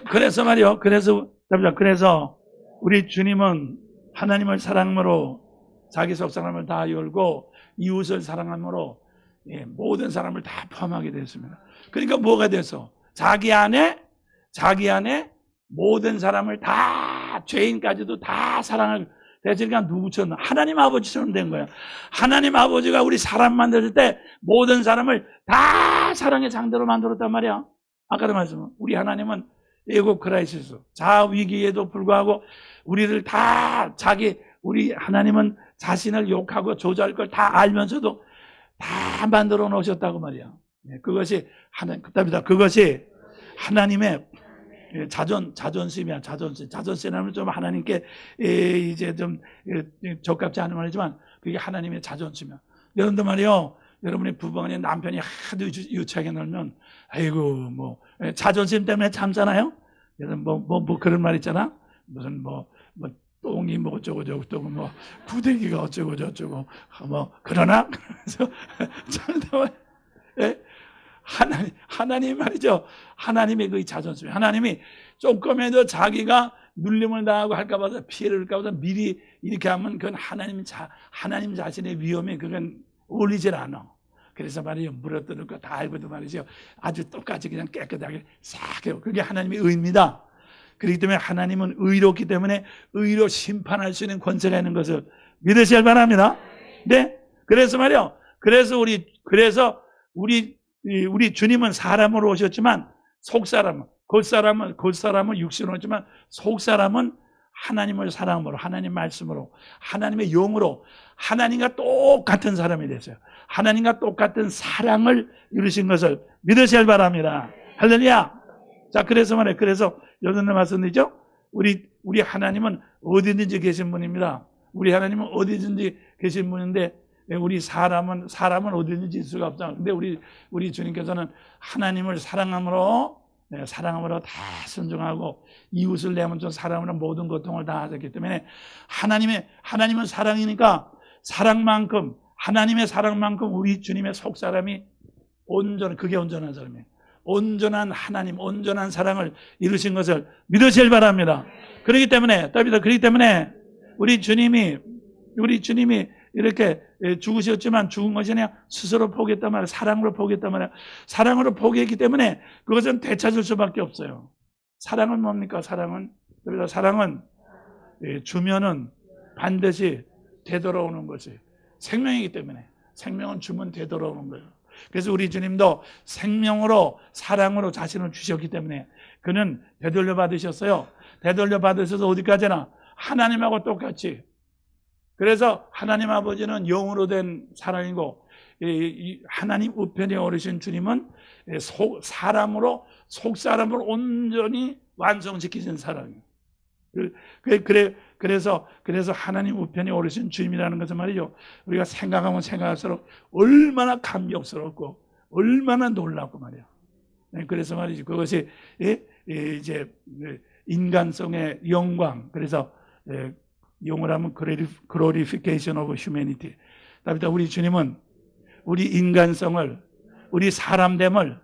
그래서 말이요. 그래서 우리 주님은 하나님을 사랑으로 자기 속사람을 다 열고 이웃을 사랑함으로 모든 사람을 다 포함하게 됐습니다. 그러니까 뭐가 돼서 자기 안에 모든 사람을 다, 죄인까지도 다 사랑을 대체니까 누구처럼? 하나님 아버지처럼 된 거예요. 하나님 아버지가 우리 사람 만들 때 모든 사람을 다 사랑의 장대로 만들었단 말이야. 아까도 말씀은 우리 하나님은 에고 크라이시스, 자아 위기에도 불구하고 우리를 다 우리 하나님은 자신을 욕하고 조절할 걸 다 알면서도 다 만들어 놓으셨다고 말이야. 그것이 그것이 하나님의 자존심이야. 자존심이라면 좀 하나님께 이제 좀 적합지 않은 말이지만 그게 하나님의 자존심이야. 여러분들 말이요. 여러분의 부부간에 남편이 하도 유치하게 놀면 아이고 뭐 자존심 때문에 참잖아요. 여러분 뭐 그런 말 있잖아. 무슨 뭐 똥이 뭐 어쩌고 저쩌고 뭐 구데기가 어쩌고 저쩌고 뭐 그러나 그래서 하나님 말이죠. 하나님의 그 자존심. 하나님이 조금에도 자기가 눌림을 당하고 할까 봐서 피해를 할까 봐서 미리 이렇게 하면 그건 하나님 자신의 위험에 그건 어울리질 않아. 그래서 말이죠. 물어뜯을 거 다 알고도 말이죠. 아주 똑같이 그냥 깨끗하게 싹 해요. 그게 하나님의 의입니다. 그렇기 때문에 하나님은 의롭기 때문에 의로 심판할 수 있는 권세가 있는 것을 믿으셔야 바랍니다. 네? 그래서 말이요. 그래서 우리 주님은 사람으로 오셨지만 겉사람은 육신으로 오지만 속사람은 하나님을 사랑으로, 하나님 말씀으로, 하나님의 영으로 하나님과 똑같은 사람이 됐어요. 하나님과 똑같은 사랑을 이루신 것을 믿으셔야 바랍니다. 할렐루야. 자, 그래서 말이에요. 그래서 여러분들 말씀드리죠. 우리 하나님은 어디든지 계신 분입니다. 우리 하나님은 어디든지 계신 분인데 우리 사람은 어디든지 있을 수가 없잖아요. 근데 우리 주님께서는 하나님을 사랑함으로 다 순종하고 이웃을 내 몸처럼 사랑으로 모든 고통을 다 하셨기 때문에 하나님은 사랑이니까 하나님의 사랑만큼 우리 주님의 속사람이 그게 온전한 사람이에요. 온전한 하나님, 온전한 사랑을 이루신 것을 믿으실 바랍니다. 그렇기 때문에 우리 주님이 이렇게 죽으셨지만 죽은 것이 아니라 스스로 포기했단 말이에요. 사랑으로 포기했단 말이에요. 사랑으로 포기했기 때문에 그것은 되찾을 수밖에 없어요. 사랑은 뭡니까? 사랑은 주면은 반드시 되돌아오는 것이 생명이기 때문에 생명은 주면 되돌아오는 거예요. 그래서 우리 주님도 생명으로 사랑으로 자신을 주셨기 때문에 그는 되돌려 받으셨어요. 되돌려 받으셔서 어디까지나 하나님하고 똑같이. 그래서 하나님 아버지는 영으로 된 사랑이고 하나님 우편에 오르신 주님은 속사람으로 온전히 완성시키신 사랑이에요. 그래서 하나님 우편에 오르신 주님이라는 것은 말이죠. 우리가 생각하면 생각할수록 얼마나 감격스럽고 얼마나 놀랍고 말이에요. 그래서 말이죠. 그것이 이제 인간성의 영광. 그래서 영어로 하면 glorification of humanity. 우리 주님은 우리 인간성을, 우리 사람됨을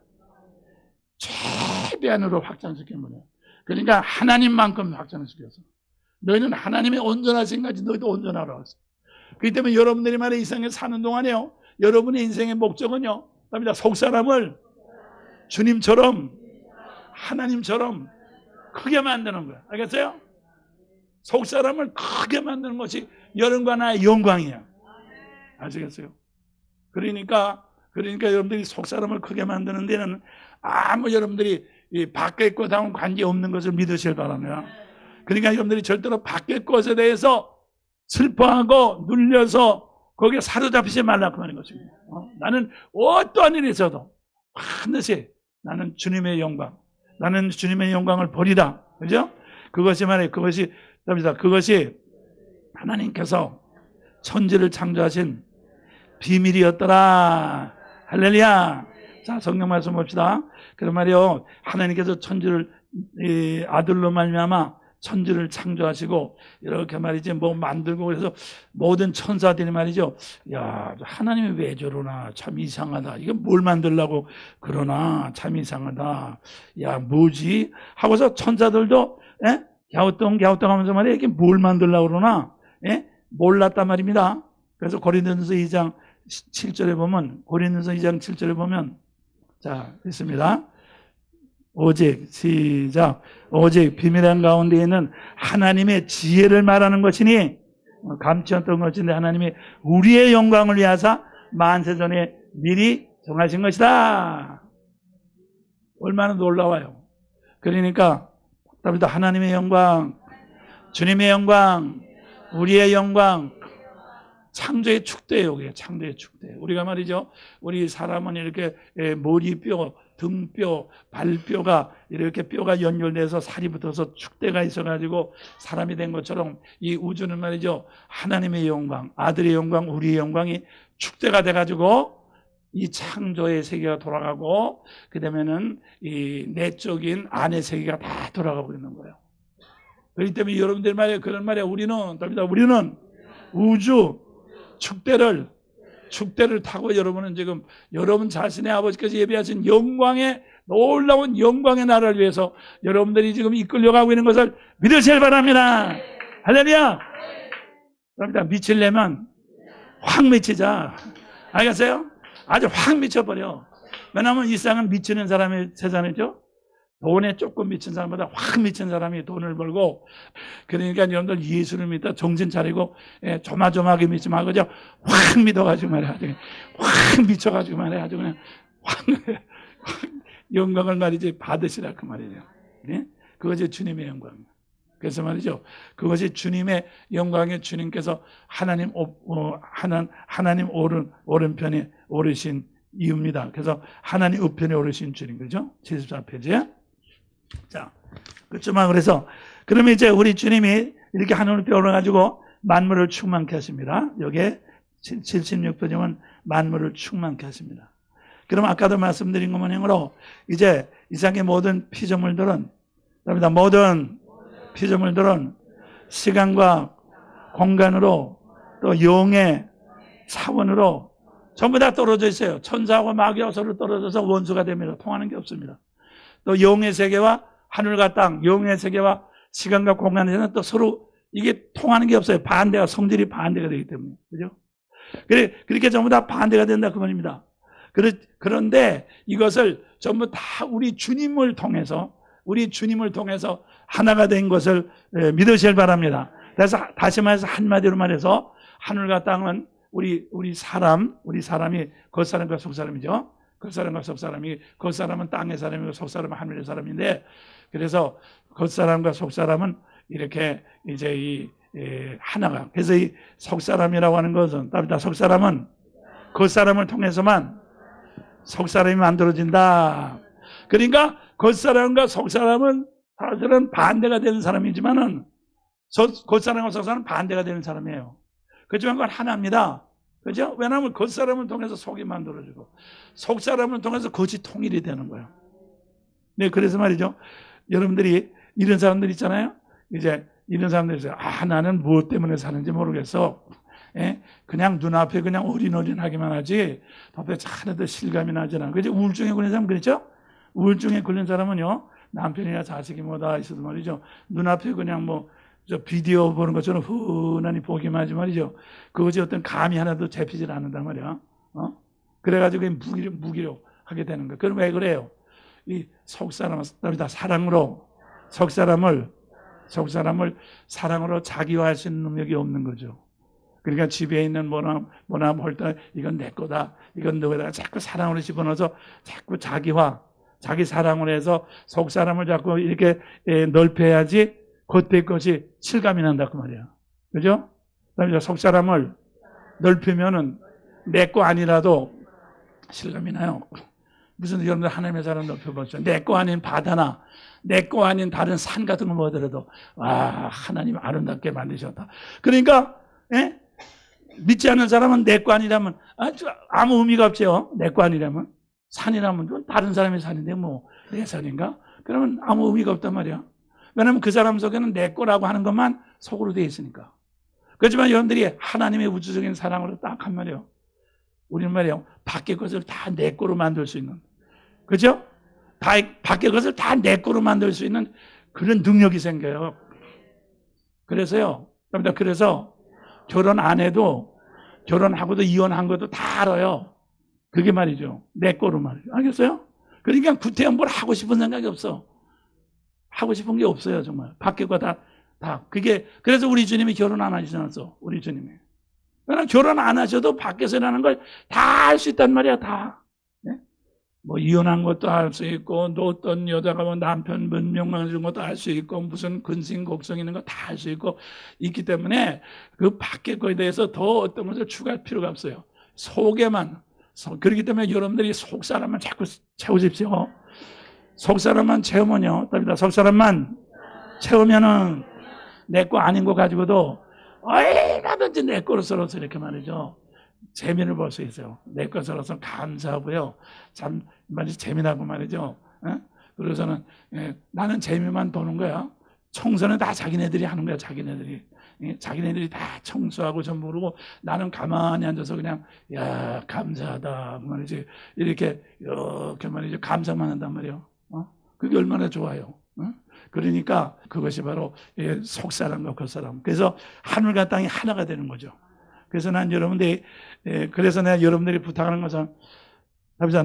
최대한으로 확장시킨 분이에요. 그러니까 하나님만큼 확장시켰어. 너희는 하나님의 온전하신 같이 너희도 온전하라. 그렇기 때문에 여러분들이 말해 이 세상에 사는 동안에요. 여러분의 인생의 목적은요. 답니다. 속 사람을 주님처럼, 하나님처럼 크게 만드는 거야. 알겠어요? 속 사람을 크게 만드는 것이 여러분과 나의 영광이야. 아시겠어요? 그러니까 여러분들이 속 사람을 크게 만드는 데는 아무 여러분들이 이 밖의 것하고는 관계없는 것을 믿으실 바랍니다. 그러니까 여러분들이 절대로 밖의 것에 대해서 슬퍼하고 눌려서 거기에 사로잡히지 말라고 하는 것입니다. 나는 어떠한 일이 있어도 반드시 나는 주님의 영광, 나는 주님의 영광을 보리라. 그죠? 그것이 말이에요. 그것이 하나님께서 천지를 창조하신 비밀이었더라. 할렐루야. 자, 성경 말씀 봅시다. 그런 말이요. 하나님께서 천지를 아들로 말미암아 천지를 창조하시고 이렇게 말이지 뭐 만들고 그래서 모든 천사들이 말이죠. 야, 하나님이 왜 저러나 참 이상하다. 이거 뭘 만들려고 그러나 참 이상하다. 야, 뭐지? 하고서 천사들도 갸우뚱 하면서 말이야. 이게 뭘 만들려고 그러나 몰랐단 말입니다. 그래서 고린도전서 2장 7절에 보면 고린도전서 2장 7절에 보면 자, 있습니다. 오직 시작. 오직 비밀한 가운데 있는 하나님의 지혜를 말하는 것이니 감추었던 것인데 하나님이 우리의 영광을 위하사 만세전에 미리 정하신 것이다. 얼마나 놀라워요. 그러니까 답니다. 하나님의 영광, 주님의 영광, 우리의 영광, 창조의 축대예요. 그게 창조의 축대. 우리가 말이죠. 우리 사람은 이렇게 머리뼈, 등뼈, 발뼈가 이렇게 뼈가 연결돼서 살이 붙어서 축대가 있어가지고 사람이 된 것처럼 이 우주는 말이죠. 하나님의 영광, 아들의 영광, 우리의 영광이 축대가 돼가지고 이 창조의 세계가 돌아가고 그 다음에는 이 내적인 안의 세계가 다 돌아가고 있는 거예요. 그렇기 때문에 여러분들 말이에요. 그런 말이에요. 우리는 우주 축대를 타고 여러분은 지금 여러분 자신의 아버지께서 예비하신 영광의 놀라운 영광의 나라를 위해서 여러분들이 지금 이끌려가고 있는 것을 믿으시길 바랍니다. 할렐루야. 그러니까 미치려면 확 미치자. 알겠어요? 아주 확 미쳐버려. 왜냐하면 이 세상은 미치는 사람의 세상이죠. 돈에 조금 미친 사람보다 확 미친 사람이 돈을 벌고, 그러니까 여러분들 예수를 믿다 정신 차리고 조마조마하게 믿지 말고 그냥 확 믿어가지고 말이야. 확 미쳐가지고 말이야. 아주 그냥 확 영광을 말이지 받으시라 그 말이에요. 네? 그것이 주님의 영광이에요. 그래서 말이죠. 그것이 주님의 영광에 주님께서 하나님 오른편에 오르신 이유입니다. 그래서 하나님 우편에 오르신 주님, 그죠? 74페이지에. 자, 그렇지만 그래서 그러면 이제 우리 주님이 이렇게 하늘을 뼈올라가지고 만물을 충만케 하십니다. 여기에 76페이지는 만물을 충만케 하십니다. 그럼 아까도 말씀드린 것 모양으로 이제 이 세상의 모든 피조물들은 시간과 공간으로 또 영의 차원으로 전부 다 떨어져 있어요. 천사하고 마귀하고 서로 떨어져서 원수가 됩니다. 통하는 게 없습니다. 또 영의 세계와 하늘과 땅, 영의 세계와 시간과 공간에서는 또 서로 이게 통하는 게 없어요. 반대가, 성질이 반대가 되기 때문에. 그죠? 그렇게 전부 다 반대가 된다 그 말입니다. 그런데 이것을 전부 다 우리 주님을 통해서 하나가 된 것을 믿으실 바랍니다. 그래서 다시 말해서 한마디로 말해서 하늘과 땅은 우리 사람이 겉사람과 속사람이죠. 겉사람과 속사람이, 겉사람은 땅의 사람이고 속사람은 하늘의 사람인데, 그래서 겉사람과 속사람은 이렇게 이제 하나가. 그래서 이 속사람이라고 하는 것은, 속사람은 겉사람을 통해서만 속사람이 만들어진다. 그러니까 겉사람과 속사람은 사실은 반대가 되는 사람이지만은 겉사람과 속사람은 반대가 되는 사람이에요. 그렇지만 그건 하나입니다. 그죠? 왜냐하면 겉사람을 통해서 속이 만들어지고 속사람을 통해서 겉이 통일이 되는 거예요. 네, 그래서 말이죠. 여러분들이 이런 사람들 있잖아요. 이제 이런 사람들이 있어요. 나는 무엇 때문에 사는지 모르겠어. 그냥 눈앞에 그냥 어린어린하기만 하지 도대체 하나도 실감이 나지 않아. 그죠? 우울증에 걸린 사람 그렇죠? 우울증에 걸린 사람은요, 남편이나 자식이 뭐다 있어도 말이죠. 눈앞에 그냥 저 비디오 보는 것처럼 흔하니 보기만 하지 말이죠. 그것이 어떤 감이 하나도 잡히질 않는단 말이야. 그래가지고 무기력 하게 되는 거예요. 그럼 왜 그래요? 이 속사람은 사랑으로 속사람을 사랑으로 자기화할 수 있는 능력이 없는 거죠. 그러니까 집에 있는 뭐나 볼 때 이건 내 거다, 이건 너다 자꾸 사랑으로 집어넣어서 자꾸 자기 사랑을 해서 속사람을 자꾸 이렇게 넓혀야지 겉의 것이 실감이 난다 그 말이야. 그죠? 그다음에 속사람을 넓히면은 내 거 아니라도 실감이 나요. 무슨 여러분들 하나님의 사랑 넓혀보죠. 내 거 아닌 바다나 내 거 아닌 다른 산 같은 거 보더라도 와, 하나님 아름답게 만드셨다. 그러니까 믿지 않는 사람은 내 거 아니라면 아무 의미가 없죠. 내 거 아니라면. 산이라면 다른 사람의 산인데 뭐 내 산인가? 그러면 아무 의미가 없단 말이야. 왜냐하면 그 사람 속에는 내 거라고 하는 것만 속으로 되어 있으니까. 그렇지만 여러분들이 하나님의 우주적인 사랑으로 딱 한 말이에요. 우리는 말이에요. 밖의 것을 다 내 거로 만들 수 있는. 그죠? 밖의 것을 다 내 거로 만들 수 있는 그런 능력이 생겨요. 그래서 결혼 안 해도 결혼하고도 이혼한 것도 다 알아요. 그게 말이죠. 내 거로 말이죠. 알겠어요? 그러니까 구태여 뭘 하고 싶은 생각이 없어. 하고 싶은 게 없어요, 정말. 밖의 거 다. 그래서 우리 주님이 결혼 안 하시잖아요. 우리 주님이. 그러나 결혼 안 하셔도 밖에서 일하는 걸 다 할 수 있단 말이야, 다. 네? 뭐 이혼한 것도 할 수 있고, 또 어떤 여자가 뭐 남편 문명만 준 것도 할 수 있고, 무슨 근심 걱정 있는 거 다 할 수 있기 때문에 그 밖의 거에 대해서 더 어떤 것을 추가할 필요가 없어요. 속에만. 그렇기 때문에 여러분들이 속 사람만 자꾸 채우십시오. 속 사람만 채우면요, 속 사람만 채우면은 내 거 아닌 거 가지고도 얼마든지 내 거로 썰어서 이렇게 말이죠. 재미를 볼 수 있어요. 내 거 썰어서 감사하고요. 참 재미나고 말이죠. 그래서는 나는 재미만 보는 거야. 청소는 다 자기네들이 하는 거야. 자기네들이 다 청소하고 전부 그러고 나는 가만히 앉아서 그냥 야 감사하다 말이지 이렇게 말이죠. 감사만 한단 말이에요. 그게 얼마나 좋아요. 그러니까 그것이 바로 속사람과 겉사람. 그래서 하늘과 땅이 하나가 되는 거죠. 그래서 난 여러분들이 그래서 내가 여러분들이 부탁하는 것은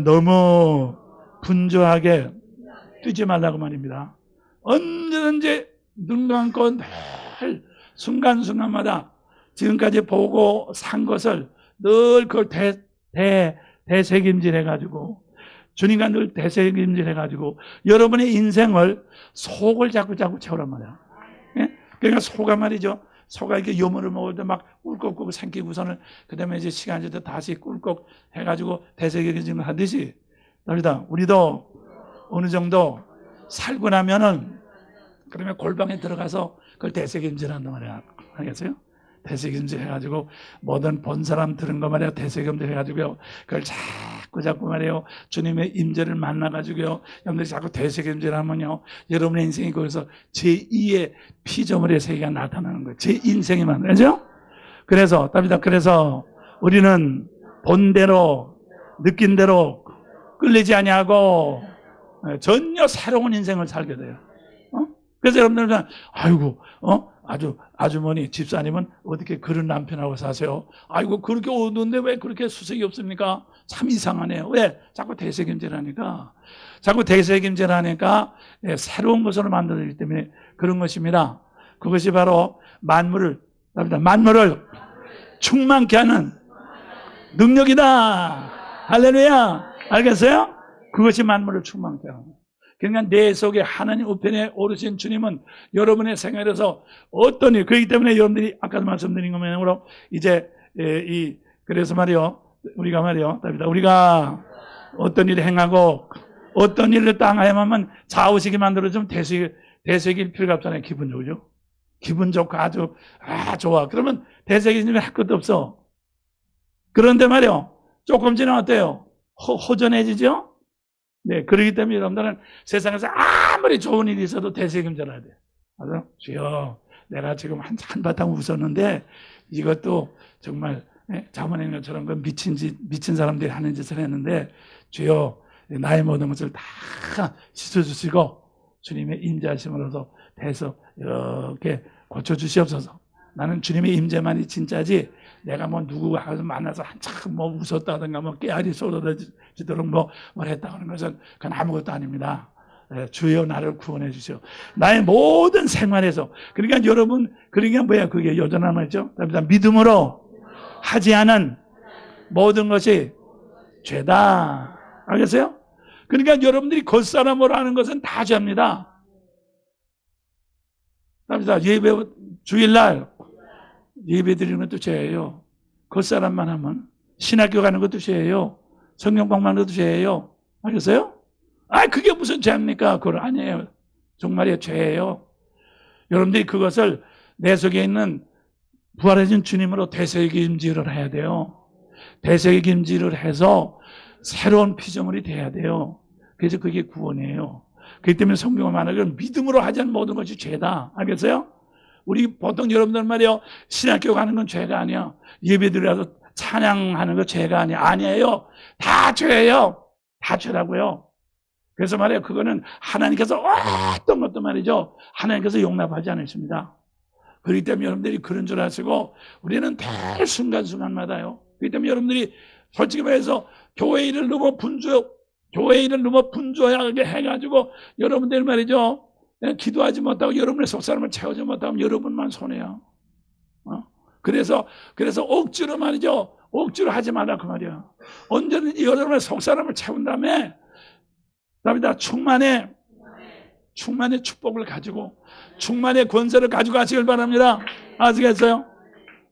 너무 분주하게 뛰지 말라고 말입니다. 언제든지 눈 감고 늘 순간순간마다 지금까지 보고 산 것을 늘 그걸 대책임질 해가지고 주님과 늘 대책임질 해가지고 여러분의 인생을 속을 자꾸 채우란 말이야. 예? 그러니까 소가 말이죠. 소가 이렇게 요물을 먹을 때 막 꿀꺽꿀꺽 생기고서는 그 다음에 이제 시간이 지나서 다시 꿀꺽 해가지고 대책임질 하듯이 우리도 어느 정도 살고 나면은 그러면 골방에 들어가서 그걸 대책임질한단 말이야. 알겠어요? 대책임질 해가지고 모든 본 사람 들은 거 말이야. 대책임질 해가지고요. 그걸 자꾸 말이에요. 주님의 임재를 만나가지고요. 여러분들이 자꾸 대책임질 하면요. 여러분의 인생이 거기서 제2의 피조물의 세계가 나타나는 거예요. 제 인생이 만나죠? 그래서 우리는 본대로 느낀 대로 끌리지 아니하고 전혀 새로운 인생을 살게 돼요. 그래서 여러분들은 아이고 아주머니 집사님은 어떻게 그런 남편하고 사세요? 아이고 그렇게 어두운데 왜 그렇게 수색이 없습니까? 참 이상하네요. 왜? 자꾸 대책임질하니까 새로운 것으로 만들어지기 때문에 그런 것입니다. 그것이 바로 만물을 충만케 하는 능력이다. 할렐루야. 알겠어요? 그것이 만물을 충만케 하는 거예요. 그러니까 내 속에 하나님 우편에 오르신 주님은 여러분의 생활에서 어떤 일, 그렇기 때문에 여러분들이 아까도 말씀드린 것만으로 이제 그래서 말이요, 우리가 어떤 일을 행하고 어떤 일을 땅하에만 좌우식이 만들어주면 대세일 필요가 없잖아요. 기분 좋죠? 기분 좋고 아주 좋아. 그러면 대세기님이 할 것도 없어. 그런데 말이요, 조금 지나면 어때요? 허전해지죠? 네, 그렇기 때문에 여러분들은 세상에서 아무리 좋은 일이 있어도 대책임질해야 돼요. 그래서 주여, 내가 지금 한바탕 웃었는데 이것도 정말 자문하는 것처럼 그 미친 사람들이 하는 짓을 했는데 주여, 나의 모든 것을 다 씻어주시고 주님의 인자하심으로서 대서 이렇게 고쳐주시옵소서. 나는 주님의 임재만이 진짜지 내가 뭐 누구 가서 만나서 한참 뭐 웃었다든가 뭐 깨알이 쏟아지도록 뭘 했다 하는 것은 그건 아무것도 아닙니다. 주여 나를 구원해 주시오. 나의 모든 생활에서. 그러니까 여러분, 그러니까 뭐야 그게 여전한 말이죠. 믿음으로 하지 않은 모든 것이 죄다. 알겠어요? 그러니까 여러분들이 겉사람으로 하는 것은 다 죄입니다. 예배, 주일날 예배 드리는 것도 죄예요. 겉사람만 하면. 신학교 가는 것도 죄예요. 성경 공부하는 것도 죄예요. 알겠어요? 그게 무슨 죄입니까? 그건 아니에요. 정말이에요. 죄예요. 여러분들이 그것을 내 속에 있는 부활하신 주님으로 대세김질을 해야 돼요. 대세김질을 해서 새로운 피조물이 돼야 돼요. 그래서 그게 구원이에요. 그렇기 때문에 성경을 말하기를 믿음으로 하지 않은 모든 것이 죄다. 알겠어요? 우리 보통 여러분들 말이요. 신학교 가는 건 죄가 아니야. 예배 드려서 찬양하는 거 죄가 아니야. 아니에요. 다 죄예요. 다 죄라고요. 그래서 말이에요. 그거는 하나님께서 어떤 것도 말이죠. 하나님께서 용납하지 않으십니다. 그렇기 때문에 여러분들이 그런 줄 아시고 우리는 매 순간순간마다요. 그렇기 때문에 여러분들이 솔직히 말해서 교회 일을 너무 분주하게 해가지고 여러분들 말이죠. 기도하지 못하고 여러분의 속사람을 채우지 못하면 여러분만 손해요. 그래서 억지로 말이죠. 억지로 하지 말라 그 말이야. 언제든지 여러분의 속사람을 채운 다음에 답니다. 충만의 축복을 가지고 충만의 권세를 가지고 가시길 바랍니다. 아시겠어요?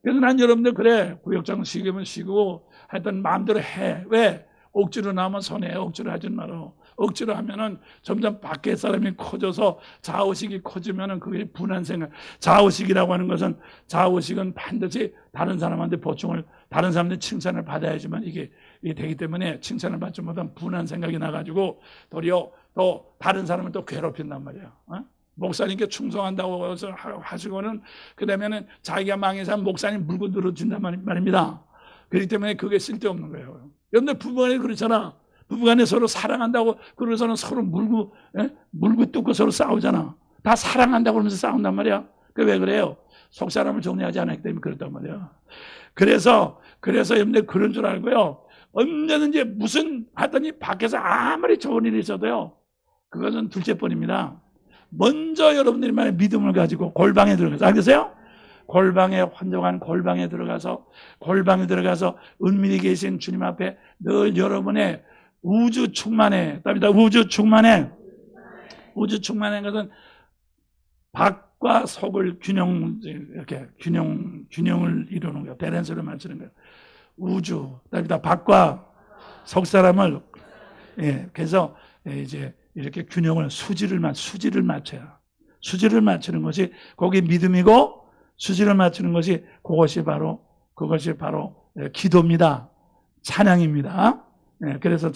그래서 난 여러분들 그래 구역장 쉬기면 쉬고 하여튼 마음대로 해. 왜? 억지로 나면 손해. 억지로 하지 말아. 억지로 하면은 점점 밖에 사람이 커져서 좌우식이 커지면은 그게 분한 생각. 좌우식이라고 하는 것은 좌우식은 반드시 다른 사람한테 보충을, 다른 사람한테 칭찬을 받아야지만 이게 되기 때문에 칭찬을 받지 못하면 분한 생각이 나가지고 도리어 또 다른 사람을 또 괴롭힌단 말이야. 목사님께 충성한다고 해서 하시고는 그 다음에는 자기가 망해서 목사님 물고 늘어진단 말입니다. 그렇기 때문에 그게 쓸데없는 거예요. 여러분들 부부간에 그렇잖아. 부부간에 서로 사랑한다고 그러고서는 서로 물고 뜯고 서로 싸우잖아. 다 사랑한다고 그러면서 싸운단 말이야. 그 왜 그래요? 속 사람을 정리하지 않았기 때문에 그렇단 말이야. 그래서 여러분들 그런 줄 알고요. 언제든지 무슨 하더니 밖에서 아무리 좋은 일이 있어도요. 그것은 둘째뿐입니다. 먼저 여러분들이 만약 믿음을 가지고 골방에 들어가서 알겠어요? 골방에 혼종한 골방에 들어가서 은밀히 계신 주님 앞에 늘 여러분의 우주 충만해. 답니다. 우주 충만해 것은 밖과 속을 이렇게 균형을 이루는 거예요. 밸런스를 맞추는 거예요. 우주. 답니다. 밖과 속 사람을 그래서 이제 이렇게 균형을 수지를 맞춰야. 수지를 맞추는 것이 거기 믿음이고 수지를 맞추는 것이 그것이 바로 기도입니다. 찬양입니다. 그래서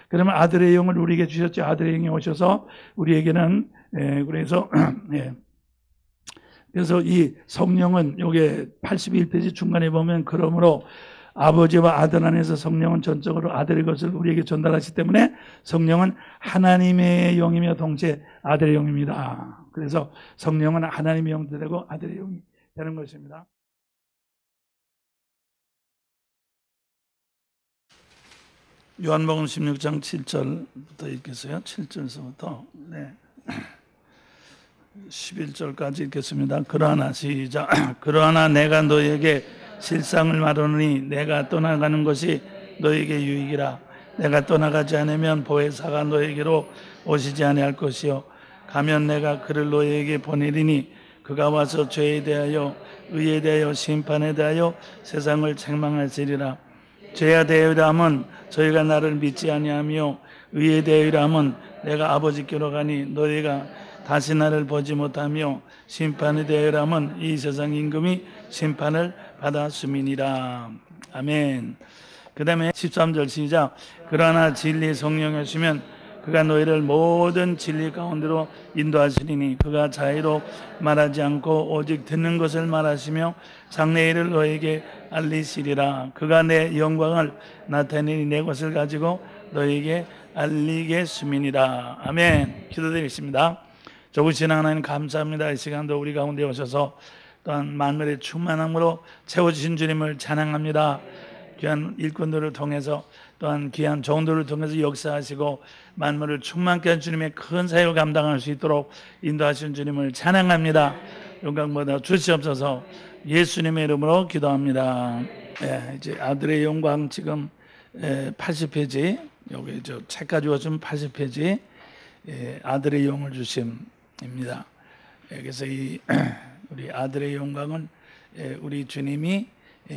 그러면 아들의 영을 우리에게 주셨죠. 아들의 영이 오셔서 우리에게는 그래서 이 성령은 요게 81페이지 중간에 보면 그러므로 아버지와 아들 안에서 성령은 전적으로 아들의 것을 우리에게 전달하시기 때문에 성령은 하나님의 영이며 동시에 아들의 영입니다. 그래서 성령은 하나님의 영도 되고 아들의 영이 되는 것입니다. 요한복음 16장 7절부터 읽겠어요. 7절서부터 11절까지 읽겠습니다. 그러나 내가 너에게 실상을 말하노니 내가 떠나가는 것이 너에게 유익이라. 내가 떠나가지 않으면 보혜사가 너에게로 오시지 아니할 것이요 가면 내가 그를 너에게 보내리니 그가 와서 죄에 대하여 의에 대하여 심판에 대하여 세상을 책망하시리라. 죄에 대하여 하면 저희가 나를 믿지 아니하며 의에 대하여 하면 내가 아버지께로 가니 너희가 다시 나를 보지 못하며 심판에 대하여 하면 이 세상 임금이 심판을 받았음이니라. 아멘. 그 다음에 13절 시작. 그러나 진리 성령이 오시면 그가 너희를 모든 진리 가운데로 인도하시리니 그가 자의로 말하지 않고 오직 듣는 것을 말하시며 장래일을 너에게 알리시리라. 그가 내 영광을 나타내니 내 것을 가지고 너에게 알리겠음이니라. 아멘. 기도드리겠습니다. 좋으신 하나님 감사합니다. 이 시간도 우리 가운데 오셔서 또한 만물의 충만함으로 채워주신 주님을 찬양합니다. 귀한 일꾼들을 통해서 또한 귀한 종들을 통해서 역사하시고 만물을 충만케 한 주님의 큰 사역을 감당할 수 있도록 인도하신 주님을 찬양합니다. 영광보다 주시옵소서. 예수님의 이름으로 기도합니다. 이제 아들의 영광 지금 80페이지 여기 저 책 가지고 좀 80페이지 아들의 영을 주심입니다. 그래서 이 우리 아들의 영광은 우리 주님이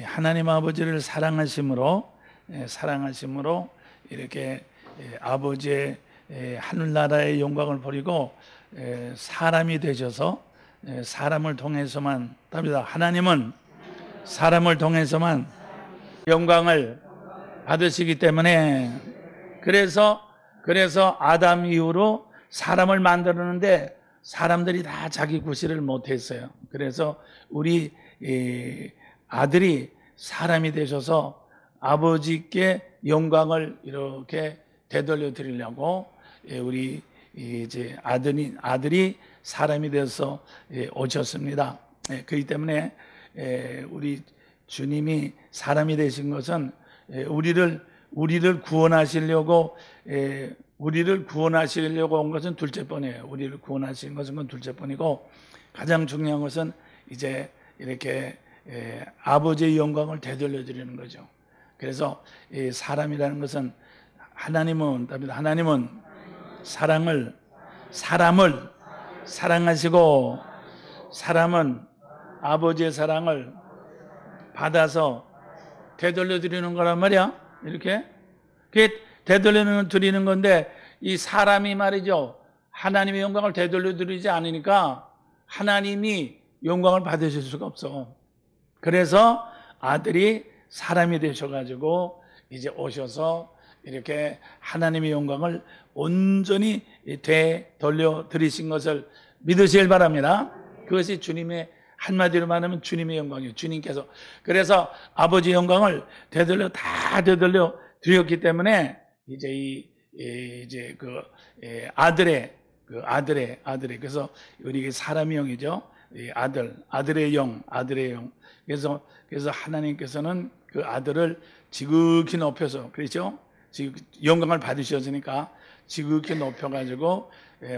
하나님 아버지를 사랑하심으로 이렇게 아버지의 하늘나라의 영광을 버리고 사람이 되셔서 사람을 통해서만 답니다. 하나님은 사람을 통해서만 영광을 받으시기 때문에 그래서 아담 이후로 사람을 만들었는데 사람들이 다 자기 구실을 못했어요. 그래서 우리 아들이 사람이 되셔서 아버지께 영광을 이렇게 되돌려 드리려고 우리 이제 아들이 사람이 되어서 오셨습니다. 그렇기 때문에 우리 주님이 사람이 되신 것은 우리를 구원하시려고 온 것은 둘째뿐이에요. 우리를 구원하시는 것은 둘째뿐이고 가장 중요한 것은 이제 이렇게 아버지의 영광을 되돌려 드리는 거죠. 그래서 사람이라는 것은 하나님은 사람을 사랑하시고 사람은 아버지의 사랑을 받아서 되돌려 드리는 거란 말이야. 이렇게 되돌려 드리는 건데 이 사람이 말이죠. 하나님의 영광을 되돌려 드리지 않으니까 하나님이 영광을 받으실 수가 없어. 그래서 아들이 사람이 되셔가지고 이제 오셔서 이렇게 하나님의 영광을 온전히 되돌려 드리신 것을 믿으시길 바랍니다. 그것이 주님의 한마디로 말하면 주님의 영광이에요. 주님께서 그래서 아버지 영광을 되돌려 드렸기 때문에 이제 아들의 그래서 우리 사람의 영이죠. 아들의 영. 그래서 하나님께서는 그 아들을 지극히 높여서 그렇죠? 영광을 받으셨으니까 지극히 높여가지고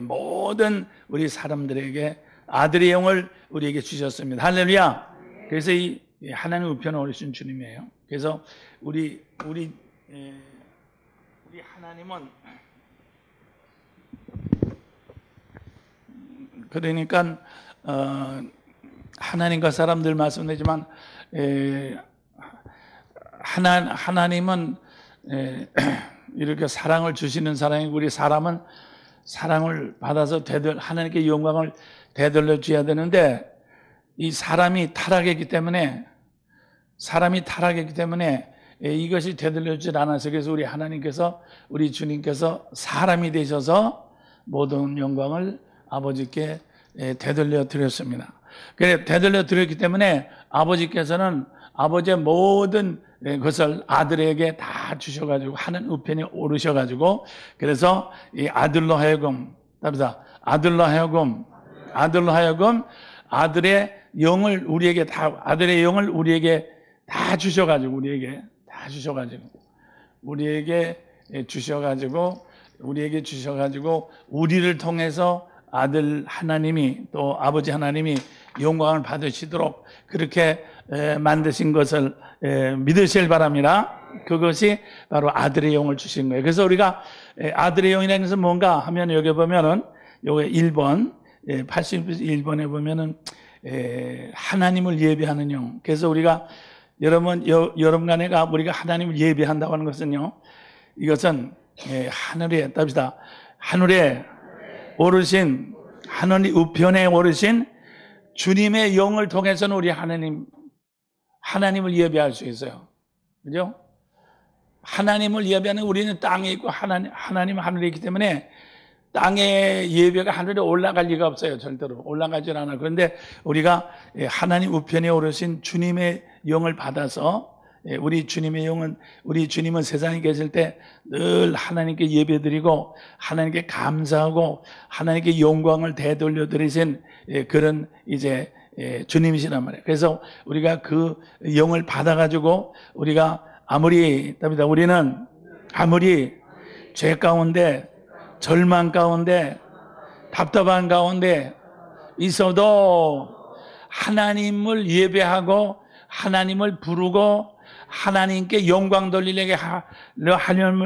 모든 우리 사람들에게 아들의 영을 우리에게 주셨습니다. 할렐루야. 그래서 이 하나님 우편에 오르신 주님이에요. 그래서 우리 하나님은 그러니까 하나님과 사람들 말씀되지만 하나님은 이렇게 사랑을 주시는 사랑이고 우리 사람은 사랑을 받아서 하나님께 영광을 되돌려 줘야 되는데 이 사람이 타락했기 때문에 이것이 되돌려지질 않아서 그래서 우리 하나님께서 우리 주님께서 사람이 되셔서 모든 영광을 아버지께 되돌려 드렸습니다. 그래 되돌려 드렸기 때문에 아버지께서는 아버지의 모든 것을 아들에게 다 주셔가지고 하는 우편에 오르셔가지고 그래서 이 아들로 하여금 아들의 영을 우리에게 다 주셔가지고 우리를 통해서 아들 하나님이 또 아버지 하나님이 영광을 받으시도록 그렇게 만드신 것을 믿으실 바랍니다. 그것이 바로 아들의 영을 주신 거예요. 그래서 우리가 아들의 영이라는 것은 뭔가 하면 여기 보면은 여기 1번 81번에 보면은 하나님을 예배하는 영. 그래서 우리가 여러분 간에가 우리가 하나님을 예배한다고 하는 것은요. 이것은 하늘에 오르신 하나님 우편에 오르신 주님의 영을 통해서는 우리 하나님을 예배할 수 있어요. 그죠? 하나님을 예배하는 우리는 땅에 있고 하나님은 하늘에 있기 때문에 땅의 예배가 하늘에 올라갈 리가 없어요. 절대로 올라가질 않아요. 그런데 우리가 하나님 우편에 오르신 주님의 영을 받아서 우리 주님은 세상에 계실 때 늘 하나님께 예배드리고 하나님께 감사하고 하나님께 영광을 되돌려 드리신 그런 이제 주님이시란 말이에요. 그래서 우리가 그 영을 받아가지고 우리가 우리는 아무리 죄 가운데, 절망 가운데, 답답한 가운데 있어도 하나님을 예배하고 하나님을 부르고 하나님께 영광 돌리려고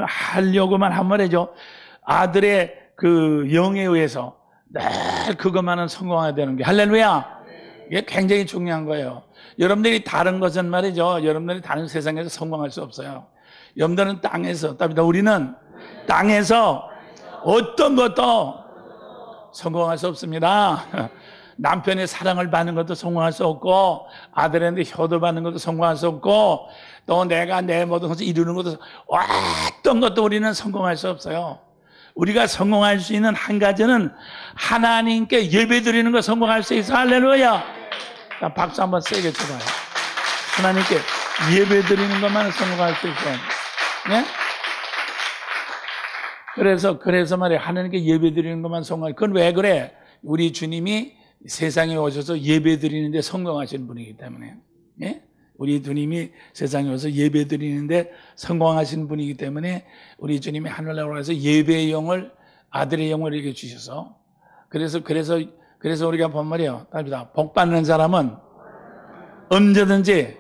하려고만 한 말이죠. 아들의 그 영에 의해서 늘 그것만은 성공해야 되는 게, 할렐루야! 이게 굉장히 중요한 거예요. 여러분들이 다른 것은 말이죠, 여러분들이 다른 세상에서 성공할 수 없어요. 여러분들은 땅에서, 우리는 땅에서 어떤 것도 성공할 수 없습니다. 남편의 사랑을 받는 것도 성공할 수 없고, 아들한테 효도받는 것도 성공할 수 없고, 또 내가 내 모든 것을 이루는 것도, 어떤 것도 우리는 성공할 수 없어요. 우리가 성공할 수 있는 한 가지는 하나님께 예배드리는 거 성공할 수 있어. 할렐루야. 자, 박수 한번 세게 쳐봐요. 하나님께 예배드리는 것만 성공할 수 있어요. 네? 그래서 말이에요. 하나님께 예배드리는 것만 성공할. 그건 왜 그래? 우리 주님이 세상에 오셔서 예배드리는데 성공하신 분이기 때문에. 예? 우리 주님이 세상에 와서 예배드리는데 성공하신 분이기 때문에 우리 주님이 하늘나라로 가서 예배의 영을, 아들의 영을 이렇게 주셔서, 그래서 우리가 본 말이에요. 답니다. 복 받는 사람은 언제든지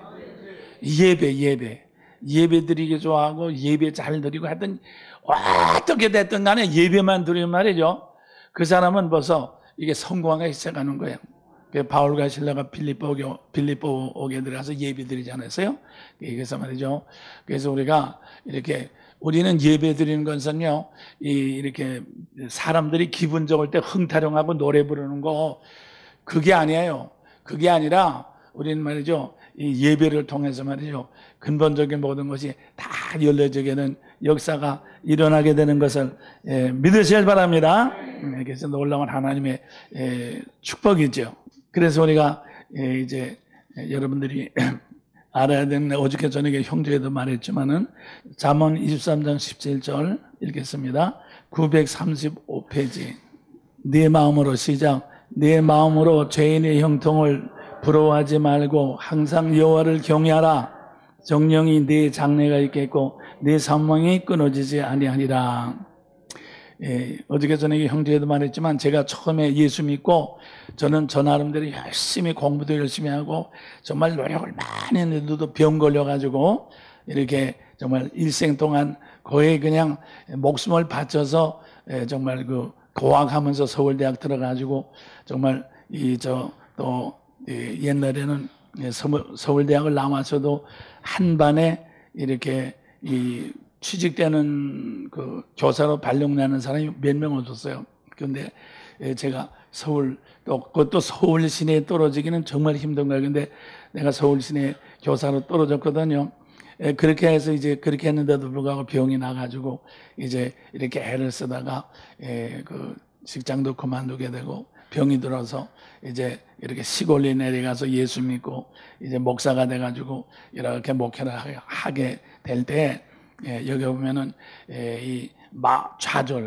예배 드리기 좋아하고 예배 잘 드리고 하여튼 어떻게 됐든 간에 예배만 드리면 말이죠. 그 사람은 벌써 이게 성공하기 시작하는 거예요. 바울과 실라가 빌립보 오게 들어가서 예배 드리지 않았어요? 그래서 말이죠. 그래서 우리는 예배 드리는 것은요, 이렇게 사람들이 기분 좋을 때 흥타령하고 노래 부르는 거, 그게 아니에요. 그게 아니라 우리는 말이죠, 이 예배를 통해서 말이죠, 근본적인 모든 것이 다 열려지게 되는 역사가 일어나게 되는 것을 믿으셔야 바랍니다. 그래서 놀라운 하나님의 축복이죠. 그래서 우리가 이제 여러분들이 알아야 되는, 어저께 저녁에 형제에도 말했지만은 잠언 23장 17절 읽겠습니다. 935페이지. 네 마음으로 시작. 네 마음으로 죄인의 형통을 부러워하지 말고 항상 여호와를 경외하라. 정령이 네 장래가 있겠고 네 사망이 끊어지지 아니하리라. 어저께 저녁에 형제도 말했지만 제가 처음에 예수 믿고 저는 저 나름대로 열심히 공부도 열심히 하고 정말 노력을 많이 했는데도 병 걸려가지고 이렇게 정말 일생 동안 거의 그냥 목숨을 바쳐서 정말 그 고학하면서 서울대학 들어가지고 정말 옛날에는 서울대학을 나와서도 한 반에 이렇게 취직되는 그 교사로 발령나는 사람이 몇 명 없었어요. 그런데 제가 그것도 서울 시내에 떨어지기는 정말 힘든 거예요. 근데 내가 서울 시내 교사로 떨어졌거든요. 그렇게 해서 이제 그렇게 했는데도 불구하고 병이 나가지고 이제 이렇게 애를 쓰다가 그 직장도 그만두게 되고 병이 들어서 이제 이렇게 시골에 내려가서 예수 믿고 이제 목사가 돼가지고 이렇게 목회를 하게 될 때, 여기 보면은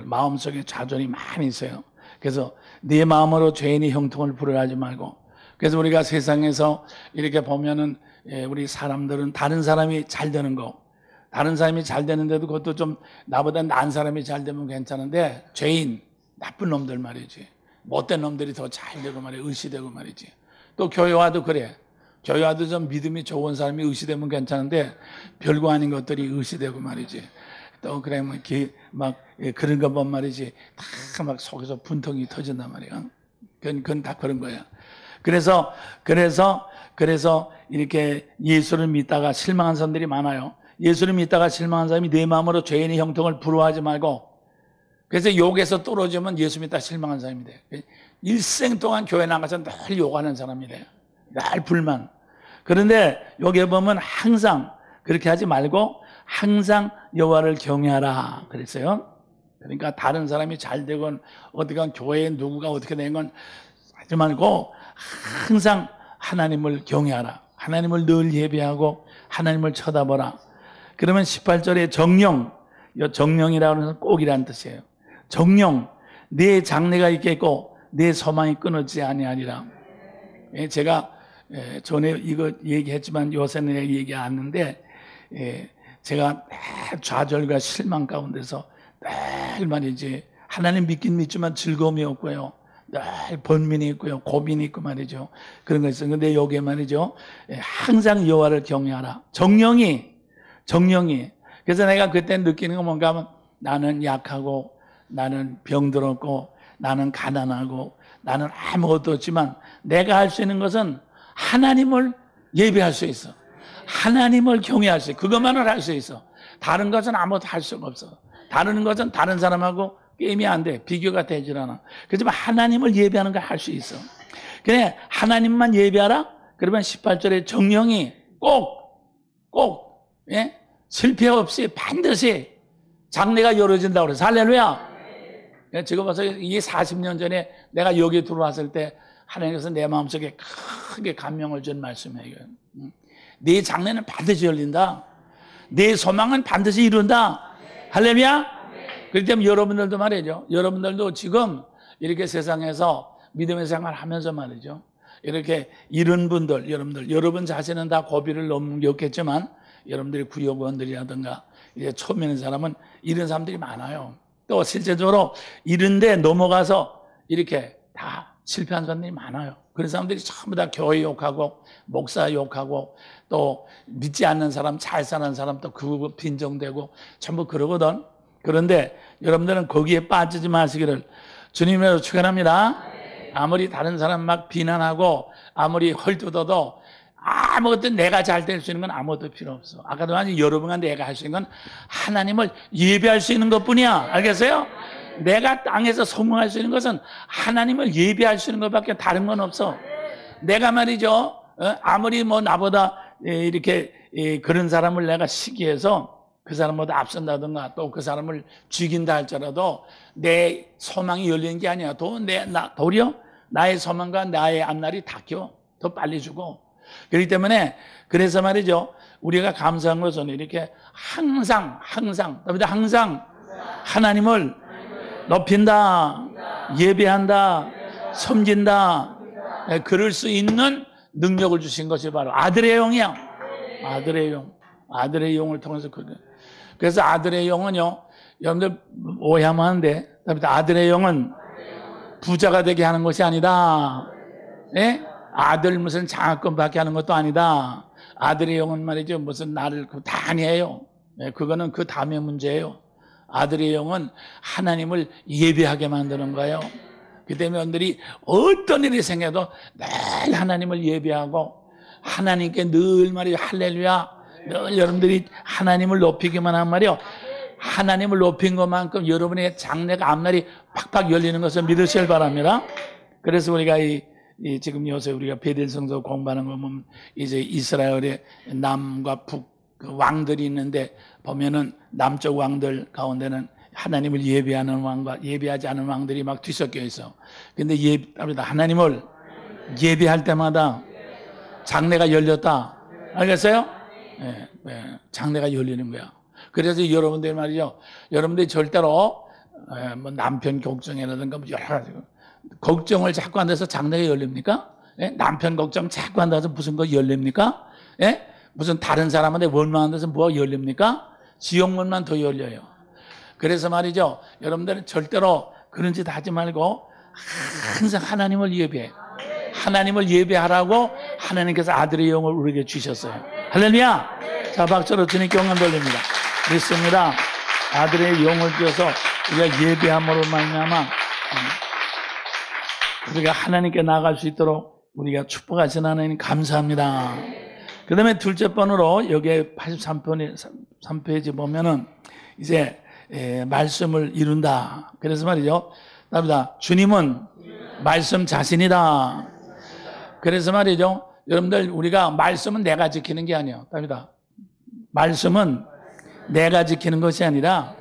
마음속에 좌절이 많이 있어요. 그래서 네 마음으로 죄인의 형통을 부러워하지 말고. 그래서 우리가 세상에서 이렇게 보면은 우리 사람들은 다른 사람이 잘 되는 거, 다른 사람이 잘 되는데도 그것도 좀 나보다 나은 사람이 잘 되면 괜찮은데, 죄인, 나쁜 놈들 말이지, 못된 놈들이 더 잘 되고 말이야, 의시되고 말이지. 또 교회와도 그래. 교회와도 좀 믿음이 좋은 사람이 의시되면 괜찮은데 별거 아닌 것들이 의시되고 말이지. 또 그래 막 그런 거 보면 말이지, 다 막 속에서 분통이 터진단 말이야. 그건 다 그런 거야. 그래서 이렇게 예수를 믿다가 실망한 사람들이 많아요. 예수를 믿다가 실망한 사람이 내 마음으로 죄인의 형통을 부러워하지 말고. 그래서 욕에서 떨어지면 예수 믿다 실망한 사람이 돼. 일생 동안 교회 나가서 늘 욕하는 사람이 돼. 늘 불만. 그런데 여기에 보면 항상 그렇게 하지 말고 항상 여호와를 경외하라 그랬어요. 그러니까 다른 사람이 잘 되건 어디간 교회에 누구가 어떻게 된 건 하지 말고 항상 하나님을 경외하라. 하나님을 늘 예배하고 하나님을 쳐다보라. 그러면 18절에 정령, 정령이라고 하는 꼭이라는 뜻이에요. 정령, 내 장래가 있겠고 내 소망이 끊어지지 아니하리라. 제가 전에 이거 얘기했지만 요새는 얘기 안 하는데, 제가 좌절과 실망 가운데서 늘 말이지 하나님 믿긴 믿지만 즐거움이 없고요, 늘 번민이 있고요, 고민이 있고 말이죠. 그런 거 있어요. 근데 여기에 말이죠, 항상 여호와를 경외하라. 정령이. 그래서 내가 그때 느끼는 건 뭔가 하면, 나는 약하고, 나는 병들었고, 나는 가난하고, 나는 아무것도 없지만 내가 할 수 있는 것은 하나님을 예배할 수 있어. 하나님을 경외할 수 있어. 그것만을 할 수 있어. 다른 것은 아무것도 할 수가 없어. 다른 것은 다른 사람하고 게임이 안 돼. 비교가 되질 않아. 그렇지만 하나님을 예배하는 걸 할 수 있어. 그래, 하나님만 예배하라? 그러면 18절에 정령이 꼭, 실패 없이 반드시 장래가 열어진다고 그래서 할렐루야. 지금 와서 이 40년 전에 내가 여기 들어왔을 때 하나님께서 내 마음속에 크게 감명을 준 말씀이에요. 네 장래는 반드시 열린다. 네 소망은 반드시 이룬다. 할렐루야. 그렇기 때문에 여러분들도 말이죠. 여러분들도 지금 이렇게 세상에서 믿음의 생활을 하면서 말이죠. 이렇게 이런 분들, 여러분 자신은 다 고비를 넘겼겠지만 여러분들이 구역원들이라든가 이제 처음 있는 사람은 이런 사람들이 많아요. 또 실제적으로 이런데 넘어가서 이렇게 다 실패한 사람들이 많아요. 그런 사람들이 전부 다 교회 욕하고 목사 욕하고 또 믿지 않는 사람, 잘 사는 사람 또 그거 빈정대고 전부 그러거든. 그런데 여러분들은 거기에 빠지지 마시기를 주님으로 축원합니다. 아무리 다른 사람 막 비난하고 아무리 헐뜯어도 아무것도 내가 잘 될 수 있는 건 아무것도 필요 없어. 아까도 말한 여러분과 내가 할 수 있는 건 하나님을 예배할 수 있는 것뿐이야. 알겠어요? 내가 땅에서 성공할 수 있는 것은 하나님을 예배할 수 있는 것밖에 다른 건 없어. 내가 말이죠, 아무리 뭐 나보다 이렇게 그런 사람을 내가 시기해서 그 사람보다 앞선다든가 또 그 사람을 죽인다 할지라도 내 소망이 열리는 게 아니야. 도리어 나의 소망과 나의 앞날이 닦여 더 빨리 주고. 그렇기 때문에 그래서 말이죠, 우리가 감사한 것은 이렇게 항상 하나님을 높인다, 예배한다, 섬긴다, 그럴 수 있는 능력을 주신 것이 바로 아들의 영이야. 아들의 영을 통해서 그래서 아들의 영은요, 여러분들 오해하면 안 돼. 아들의 영은 부자가 되게 하는 것이 아니다. 아들 무슨 장학금 받게 하는 것도 아니다. 아들의 영은 말이죠, 무슨 나를 다 아니에요. 그거는 그 다음의 문제예요. 아들의 영은 하나님을 예배하게 만드는 거예요. 그 때문에 여러분들이 어떤 일이 생겨도 늘 하나님을 예배하고 하나님께 늘 말이죠, 할렐루야, 늘 여러분들이 하나님을 높이기만 한 말이요, 하나님을 높인 것만큼 여러분의 장래가 앞날이 팍팍 열리는 것을 믿으시길 바랍니다. 그래서 우리가 지금 요새 우리가 베델 성서 공부하는 거 보면 이제 이스라엘의 남과 북 그 왕들이 있는데 보면은 남쪽 왕들 가운데는 하나님을 예배하는 왕과 예배하지 않은 왕들이 막 뒤섞여 있어. 근데 하나님을 예배할 때마다 장래가 열렸다. 알겠어요? 장래가 열리는 거야. 그래서 여러분들 말이죠, 여러분들이 절대로 뭐 남편 걱정이라든가 뭐 여러 가지 걱정을 자꾸 한다서 장래가 열립니까? 남편 걱정 자꾸 한다서 무슨 거 열립니까? 무슨 다른 사람한테 원망한다서 뭐가 열립니까? 지옥문만 더 열려요. 그래서 말이죠, 여러분들은 절대로 그런 짓 하지 말고 항상 하나님을 예배해. 하나님을 예배하라고 하나님께서 아들의 영을 우리에게 주셨어요. 할렐루야. 자, 박수로 주님께 영광 돌립니다. 믿습니다. 아들의 영을 주셔서 우리가 예배함으로 말미암아 우리가 하나님께 나아갈 수 있도록 우리가 축복하신 하나님 감사합니다. 그 다음에 둘째 번으로 여기에 83페이지 보면은 이제 말씀을 이룬다. 그래서 말이죠, 답니다. 주님은 말씀 자신이다. 그래서 말이죠, 여러분들 우리가 말씀은 내가 지키는 게 아니에요. 답니다. 말씀은 내가 지키는 것이 아니라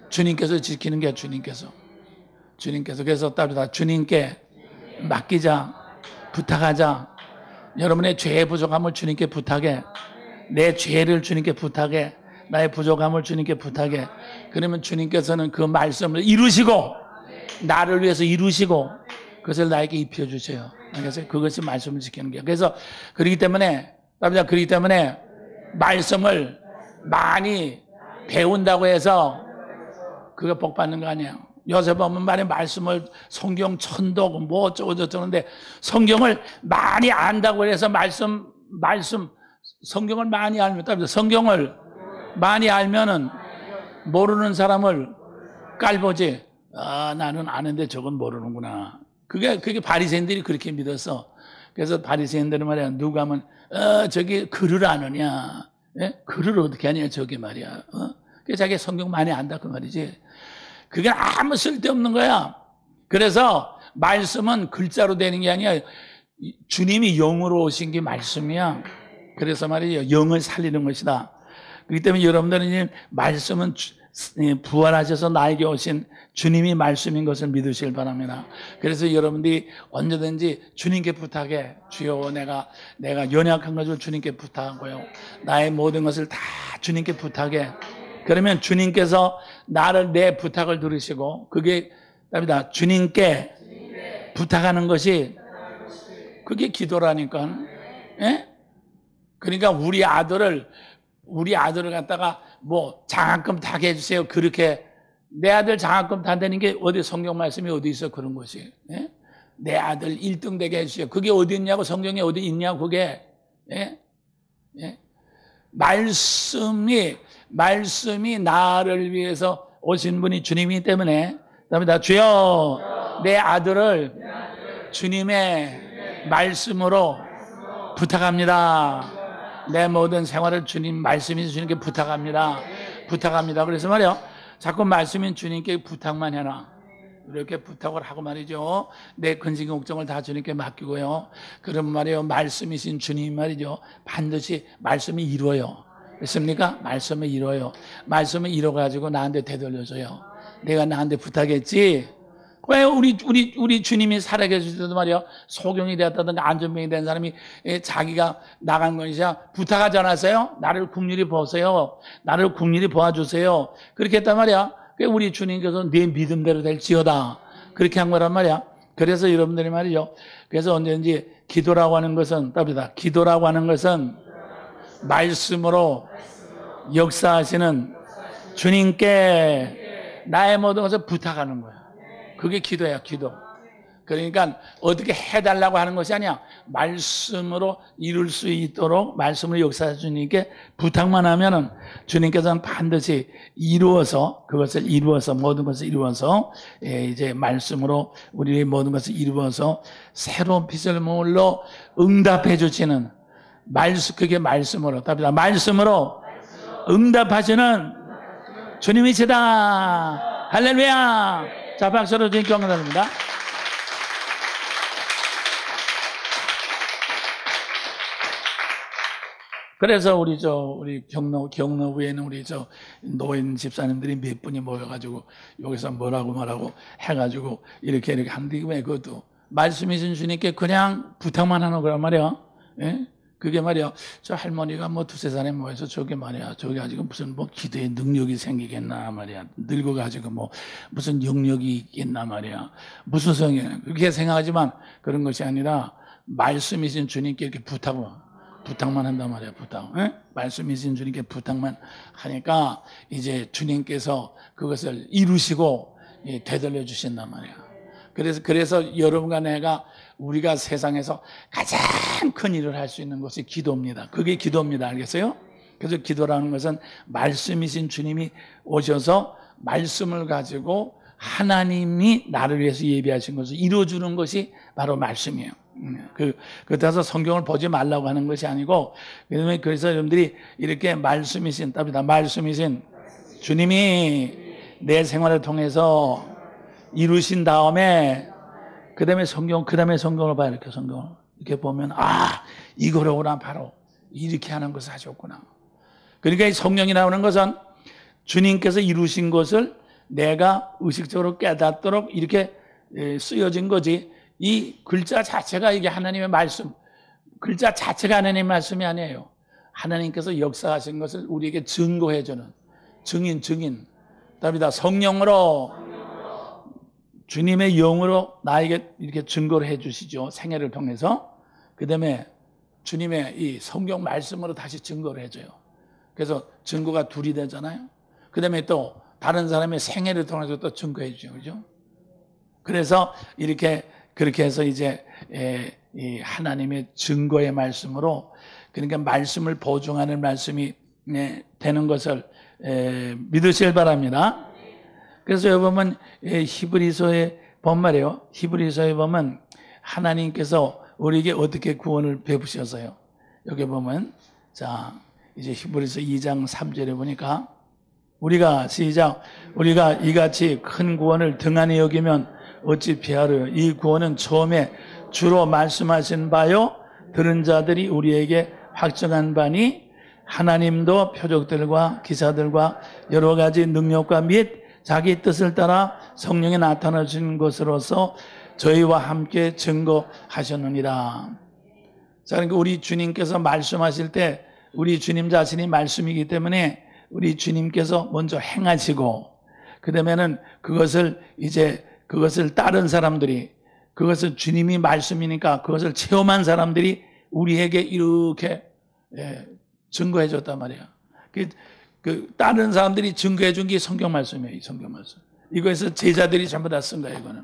주님께서 지키는 게 주님께서. 그래서 답니다. 주님께 맡기자, 부탁하자. 여러분의 죄의 부족함을 주님께 부탁해. 내 죄를 주님께 부탁해. 나의 부족함을 주님께 부탁해. 그러면 주님께서는 그 말씀을 이루시고, 나를 위해서 이루시고, 그것을 나에게 입혀주세요. 그래서 그것이 말씀을 지키는 게. 그래서 그렇기 때문에 말씀을 많이 배운다고 해서 그거 복 받는 거 아니에요. 요새 보면 말에 말씀을 성경 천독 뭐 어쩌고 저쩌는데 성경을 많이 안다고 해서 성경을 많이 알면 성경을 많이 알면은 모르는 사람을 깔보지. 아, 나는 아는데 저건 모르는구나. 그게 바리새인들이 그렇게 믿었어. 그래서 바리새인들은 말이야, 누가 하면 저기 글을 아느냐, 예? 글을 어떻게 하냐 저게 말이야. 그래서 자기 성경 많이 안다 그 말이지. 그게 아무 쓸데없는 거야. 그래서 말씀은 글자로 되는 게 아니야. 주님이 영으로 오신 게 말씀이야. 그래서 말이에요, 영을 살리는 것이다. 그렇기 때문에 여러분들은 말씀은 부활하셔서 나에게 오신 주님이 말씀인 것을 믿으시길 바랍니다. 그래서 여러분들이 언제든지 주님께 부탁해. 주여, 내가 연약한 것을 주님께 부탁하고요, 나의 모든 것을 다 주님께 부탁해. 그러면 주님께서 내 부탁을 들으시고, 그게 답이다. 주님께 부탁하는 것이 그게 기도라니까. 예? 그러니까 우리 아들을 갖다가 뭐 장학금 타게 해주세요. 그렇게 내 아들 장학금 탄다는 게 어디 성경 말씀이 어디 있어 그런 것이. 예? 내 아들 1등 되게 해주세요. 그게 어디 있냐고, 성경에 어디 있냐고 그게. 예? 예? 말씀이 나를 위해서 오신 분이 주님이기 때문에 답니다. 주여, 내 아들을 주님의 말씀으로 부탁합니다. 내 모든 생활을 주님 말씀이 주님께 부탁합니다. 그래서 말이요, 자꾸 말씀인 주님께 부탁만 해라. 이렇게 부탁을 하고 말이죠, 내 근심 걱정을 다 주님께 맡기고요. 그럼 말이요, 말씀이신 주님 말이죠, 반드시 말씀이 이루어요. 그렇습니까? 말씀을 이루어요. 말씀을 이루어가지고 나한테 되돌려줘요. 내가 나한테 부탁했지. 왜 우리 주님이 살아계실 때도 말이야, 소경이 되었다든가 안전병이 된 사람이 자기가 나간 것이야 부탁하지 않았어요? 나를 긍휼히 보세요. 나를 긍휼히 보아주세요. 그렇게 했단 말이야. 우리 주님께서 네 믿음대로 될지어다. 그렇게 한 거란 말이야. 그래서 여러분들이 말이죠, 그래서 언제든지 기도라고 하는 것은 답이다. 기도라고 하는 것은 말씀으로 역사하시는 주님께 나의 모든 것을 부탁하는 거야. 그게 기도야, 기도. 그러니까 어떻게 해달라고 하는 것이 아니야. 말씀으로 이룰 수 있도록 말씀으로 역사해 주님께 부탁만 하면은 주님께서는 반드시 모든 것을 이루어서 이제 말씀으로 우리의 모든 것을 이루어서 새로운 피조물로 응답해 주시는 그게 말씀으로 답이다. 말씀으로 응답하시는 주님이시다. 할렐루야. 자, 박수로 주님께 영광 드립니다. 그래서 우리 경로부에는 우리 노인 집사님들이 몇 분이 모여가지고 여기서 뭐라고 해가지고 이렇게 하는데, 왜 그것도 말씀이신 주님께 그냥 부탁만 하는 거란 말이야. 예? 그게 말이야, 저 할머니가 뭐 두세 살에 모여서 저게 가지고 무슨 뭐 기도의 능력이 생기겠나 말이야. 늙어가지고 뭐 무슨 영역이 있겠나 말이야. 무슨 성이야. 그렇게 생각하지만 그런 것이 아니라 말씀이신 주님께 이렇게 부탁만 한단 말이야, 부탁. 예? 말씀이신 주님께 부탁만 하니까 이제 주님께서 그것을 이루시고 되돌려 주신단 말이야. 그래서 여러분과 우리가 세상에서 가장 큰 일을 할 수 있는 것이 기도입니다. 그게 기도입니다. 알겠어요? 그래서 기도라는 것은 말씀이신 주님이 오셔서 말씀을 가지고 하나님이 나를 위해서 예비하신 것을 이루어주는 것이 바로 말씀이에요. 그래서 성경을 보지 말라고 하는 것이 아니고, 그래서 여러분들이 이렇게 말씀이신 주님이 내 생활을 통해서 이루신 다음에 그 다음에 성경을 봐요. 이렇게 성경을 이렇게 보면, 이거로구나, 바로 이렇게 하는 것을 하셨구나. 그러니까 이 성령이 나오는 것은 주님께서 이루신 것을 내가 의식적으로 깨닫도록 이렇게 쓰여진 거지, 이 글자 자체가 이게 하나님의 말씀, 글자 자체가 하나님의 말씀이 아니에요. 하나님께서 역사하신 것을 우리에게 증거해주는 증인. 답니다. 성령으로 주님의 영으로 나에게 이렇게 증거를 해 주시죠. 생애를 통해서. 그 다음에 주님의 이 성경 말씀으로 다시 증거를 해줘요. 그래서 증거가 둘이 되잖아요. 그 다음에 또 다른 사람의 생애를 통해서 또 증거해 주죠. 그죠? 그래서 이렇게 그렇게 해서 이제 이 하나님의 증거의 말씀으로, 그러니까 말씀을 보증하는 말씀이 되는 것을 믿으실 바랍니다. 그래서 여기 보면 히브리서에 보면 말이에요. 히브리서에 보면 하나님께서 우리에게 어떻게 구원을 베푸셨어요. 여기 보면 자 이제 히브리서 2장 3절에 보니까 우리가 시작, 우리가 이같이 큰 구원을 등한히 여기면 어찌 피하려. 이 구원은 처음에 주로 말씀하신 바요 들은 자들이 우리에게 확정한 바니 하나님도 표적들과 기사들과 여러 가지 능력과 및 자기 뜻을 따라 성령에 나타나신 것으로서 저희와 함께 증거하셨느니라. 자, 그러니까 우리 주님께서 말씀하실 때 우리 주님 자신이 말씀이기 때문에 우리 주님께서 먼저 행하시고, 그 다음에는 그것을 따른 사람들이, 그것을 주님이 말씀이니까 그것을 체험한 사람들이 우리에게 이렇게 증거해 줬단 말이에요. 그 다른 사람들이 증거해 준 게 성경 말씀이에요. 이 성경 말씀. 이거에서 제자들이 전부 다 쓴 거예요. 이거는.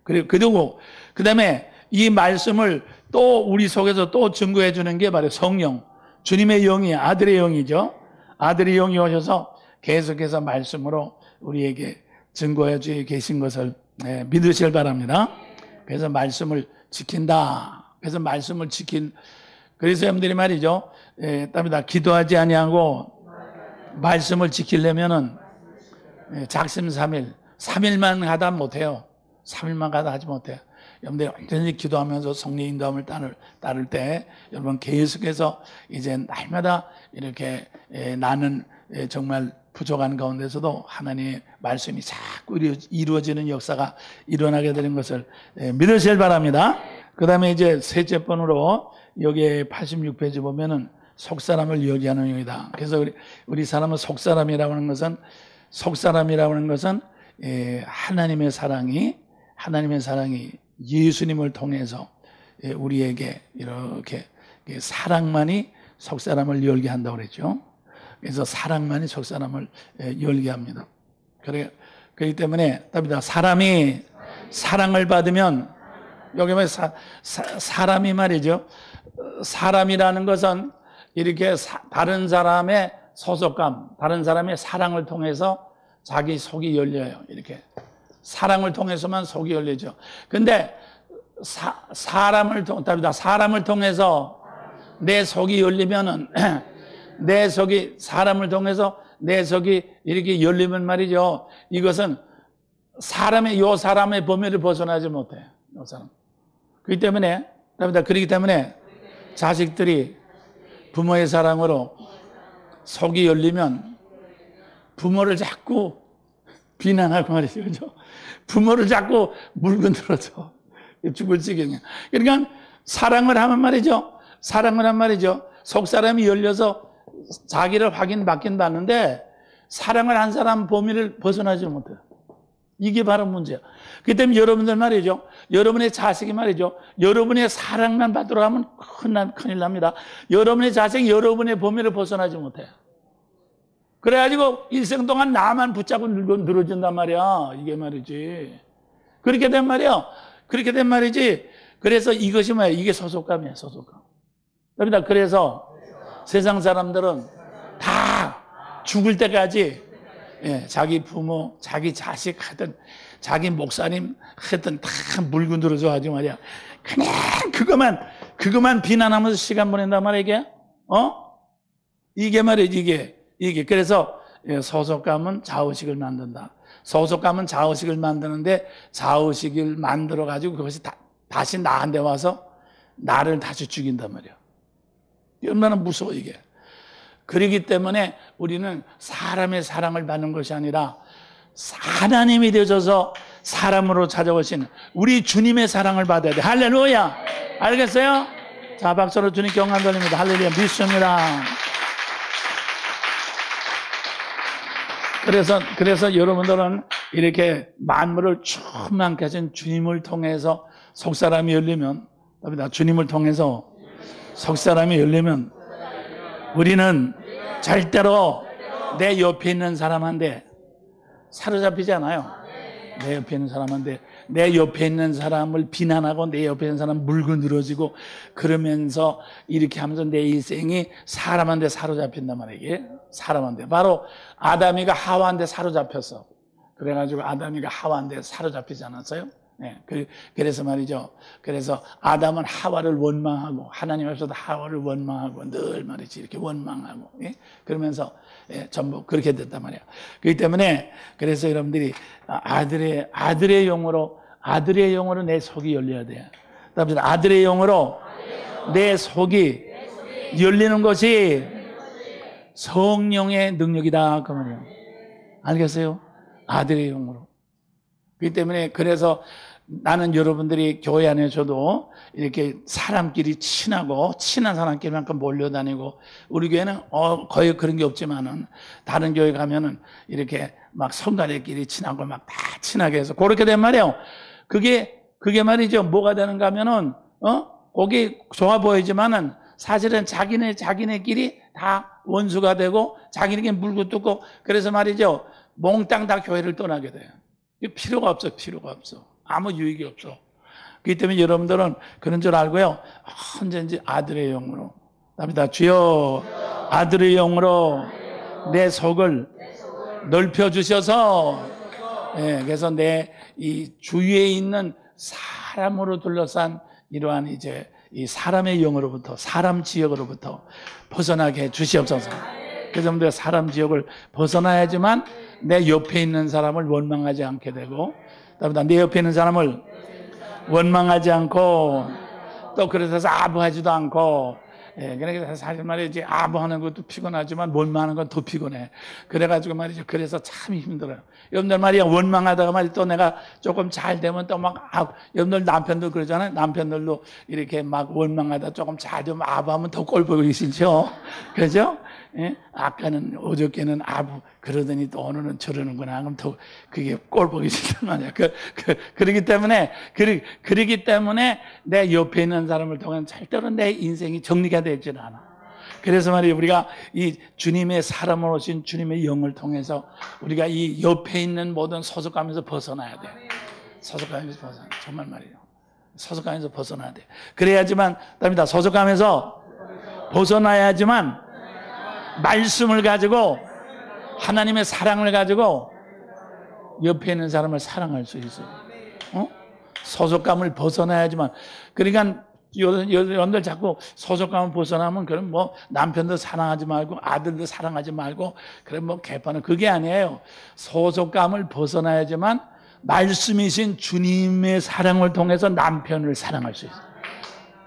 그리고 그 다음에 이 말씀을 또 우리 속에서 또 증거해 주는 게 바로 성령, 주님의 영이, 아들의 영이죠. 아들의 영이 오셔서 계속해서 말씀으로 우리에게 증거해 주고 계신 것을 믿으실 바랍니다. 그래서 말씀을 지킨다. 그래서 말씀을 그래서 여러분들이 말이죠. 답니다. 기도하지 아니하고 말씀을 지키려면은 작심삼일, 3일만 가다 못해요. 3일만 가다 하지 못해요. 여러분들이 완전히 기도하면서 성령 인도함을 따를 때 여러분 계속해서 이제 날마다 이렇게 나는 정말 부족한 가운데서도 하나님의 말씀이 자꾸 이루어지는 역사가 일어나게 되는 것을 믿으실 바랍니다. 그 다음에 이제 셋째 번으로 여기에 86페이지 보면은 속사람을 요기하는 영이다. 그래서 우리 사람은 속사람이라고 하는 것은 하나님의 사랑이 예수님을 통해서 우리에게 이렇게 사랑만이 속사람을 열게 한다고 그랬죠. 그래서 사랑만이 속사람을 열게 합니다. 그렇기 때문에 답니다. 사람이 사랑을 받으면, 여기 보면 사람이 말이죠. 사람이라는 것은 이렇게 다른 사람의 소속감, 다른 사람의 사랑을 통해서 자기 속이 열려요. 이렇게 사랑을 통해서만 속이 열리죠. 근데 사람을 통해서 내 속이 열리면은 사람을 통해서 내 속이 이렇게 열리면 말이죠. 이것은 요 사람의 범위를 벗어나지 못해요. 요 사람. 그렇기 때문에 자식들이 부모의 사랑으로 속이 열리면 부모를 자꾸 비난하고 말이죠. 그죠? 부모를 자꾸 물건들어줘. 죽을 지경이야. 그러니까 사랑을 하면 말이죠. 속사람이 열려서 자기를 받긴 받는데 사랑을 한 사람 범위를 벗어나지 못해요. 이게 바로 문제야. 그렇기 때문에 여러분들 말이죠. 여러분의 자식이 말이죠. 여러분의 사랑만 받으러 가면 큰일 납니다. 여러분의 자식이 여러분의 범위를 벗어나지 못해요. 그래가지고 일생 동안 나만 붙잡고 늘어진단 말이야. 이게 말이지. 그렇게 된 말이지. 그래서 이것이 뭐야? 이게 소속감이야, 소속감. 그래서 세상 사람들은 다 죽을 때까지 자기 부모, 자기 자식 하든 자기 목사님 하든 다 물고 늘어져 가지고 말이야. 그냥 그것만 비난하면서 시간 보낸단 말이야, 이게. 이게 말이지, 이게. 그래서 소속감은 자의식을 만든다. 소속감은 자의식을 만드는데 자의식을 만들어 가지고 그것이 다시 나한테 와서 나를 다시 죽인단 말이야. 얼마나 무서워, 이게. 그렇기 때문에 우리는 사람의 사랑을 받는 것이 아니라 하나님이 되셔서 사람으로 찾아오신 우리 주님의 사랑을 받아야 돼. 할렐루야. 알겠어요? 자, 박수로 주님 경감 돌립니다. 할렐루야. 믿습니다. 그래서 여러분들은 이렇게 만물을 충만케 하신 주님을 통해서 속사람이 열리면, 주님을 통해서 속사람이 열리면 우리는 절대로 내 옆에 있는 사람한테 사로잡히지 않아요. 내 옆에 있는 사람한테, 내 옆에 있는 사람을 비난하고 내 옆에 있는 사람 물고 늘어지고 그러면서 이렇게 하면서 내 인생이 사람한테 사로잡힌단 말이에요. 이게 사람한테. 바로 아담이가 하와한테 사로잡혔어. 그래가지고 아담이가 하와한테 사로잡히지 않았어요? 네, 그래서 말이죠. 그래서 아담은 하와를 원망하고 하나님 앞에서도 하와를 원망하고 늘 말이지 이렇게 원망하고, 예? 그러면서 전부 그렇게 됐단 말이에요. 그렇기 때문에 그래서 여러분들이 아들의 영으로 내 속이 열려야 돼요. 그다음에 아들의 영으로 내 속이 열리는 것이 성령의 능력이다 그 말이에요. 알겠어요? 아들의 영으로. 그렇기 때문에 그래서 나는 여러분들이 교회 안에서도 이렇게 사람끼리 친한 사람끼리만큼 몰려다니고, 우리 교회는 거의 그런 게 없지만은 다른 교회 가면은 이렇게 막 성가대끼리 친하고 막 다 친하게 해서 그렇게 된 말이에요. 그게 말이죠. 뭐가 되는가 하면은 거기 좋아 보이지만은 사실은 자기네끼리 다 원수가 되고 자기네끼리 물고 뜯고, 그래서 말이죠. 몽땅 다 교회를 떠나게 돼요. 필요가 없어. 아무 유익이 없어. 그렇기 때문에 여러분들은 그런 줄 알고요. 언제든지 아들의 영으로. 답니다. 주여, 아들의 영으로 내 속을 넓혀주셔서, 그래서 내 이 주위에 있는 사람으로 둘러싼 이러한 이제 이 사람의 영으로부터, 사람 지역으로부터 벗어나게 해 주시옵소서. 그래서 우리가 사람 지역을 벗어나야지만 내 옆에 있는 사람을 원망하지 않게 되고, 내 옆에 있는 사람을 원망하지 않고, 또 그래서 아부하지도 않고, 그러니까 사실 말이지 아부하는 것도 피곤하지만 원망하는 건 더 피곤해. 그래가지고 말이죠. 그래서 참 힘들어요. 여러분들 말이야, 원망하다가 말이야 또 내가 조금 잘 되면 또 막 여러분들 남편들 그러잖아요. 남편들도 이렇게 막 원망하다 조금 잘 되면 아부하면 더 꼴 보기 싫죠. 그렇죠? 예? 아까는 어저께는 아부 그러더니 또 오늘은 저러는구나. 그럼 더 그게 꼴 보기 싫단 말이야. 그러기 때문에 내 옆에 있는 사람을 통해 절대로 내 인생이 정리가 되질 않아. 그래서 말이에요. 우리가 이 주님의 사람으로 오신 주님의 영을 통해서 우리가 이 옆에 있는 모든 소속감에서 벗어나야 돼. 소속감에서 벗어나. 정말 말이에요. 소속감에서 벗어나야 돼. 그래야지만, 답니다. 소속감에서 벗어나야지만 말씀을 가지고 하나님의 사랑을 가지고 옆에 있는 사람을 사랑할 수 있어요. 소속감을 벗어나야지만. 그러니까 여러분들 자꾸 소속감을 벗어나면 그럼 뭐 남편도 사랑하지 말고 아들도 사랑하지 말고 그럼 뭐 개판은 그게 아니에요. 소속감을 벗어나야지만 말씀이신 주님의 사랑을 통해서 남편을 사랑할 수 있어요.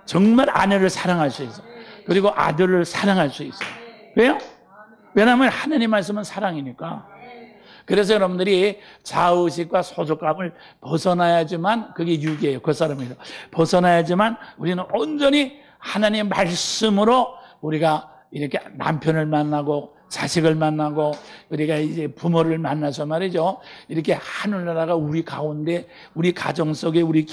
정말 아내를 사랑할 수 있어요. 그리고 아들을 사랑할 수 있어요. 왜요? 왜냐하면 하나님 말씀은 사랑이니까. 그래서 여러분들이 자의식과 소속감을 벗어나야지만 그게 유기예요. 그 사람에서 벗어나야지만 우리는 온전히 하나님의 말씀으로 우리가 이렇게 남편을 만나고 자식을 만나고 우리가 이제 부모를 만나서 말이죠. 이렇게 하늘나라가 우리 가운데, 우리 가정 속에, 우리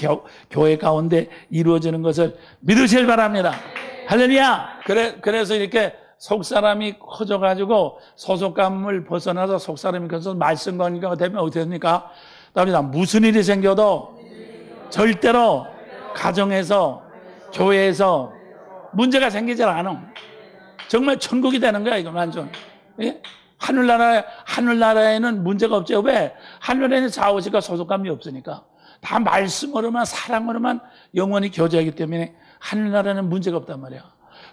교회 가운데 이루어지는 것을 믿으실 바랍니다. 할렐루야! 그래서 이렇게 속사람이 커져가지고 소속감을 벗어나서 속사람이 커서 말씀관계가 되면 어떻게 됩니까? 답니다. 무슨 일이 생겨도 절대로 가정에서, 교회에서 문제가 생기지 않아. 정말 천국이 되는 거야, 이거 완전. 예? 하늘나라에는 문제가 없죠. 왜? 하늘에는 자의식과 소속감이 없으니까. 다 말씀으로만, 사랑으로만 영원히 교제하기 때문에 하늘나라는 문제가 없단 말이야.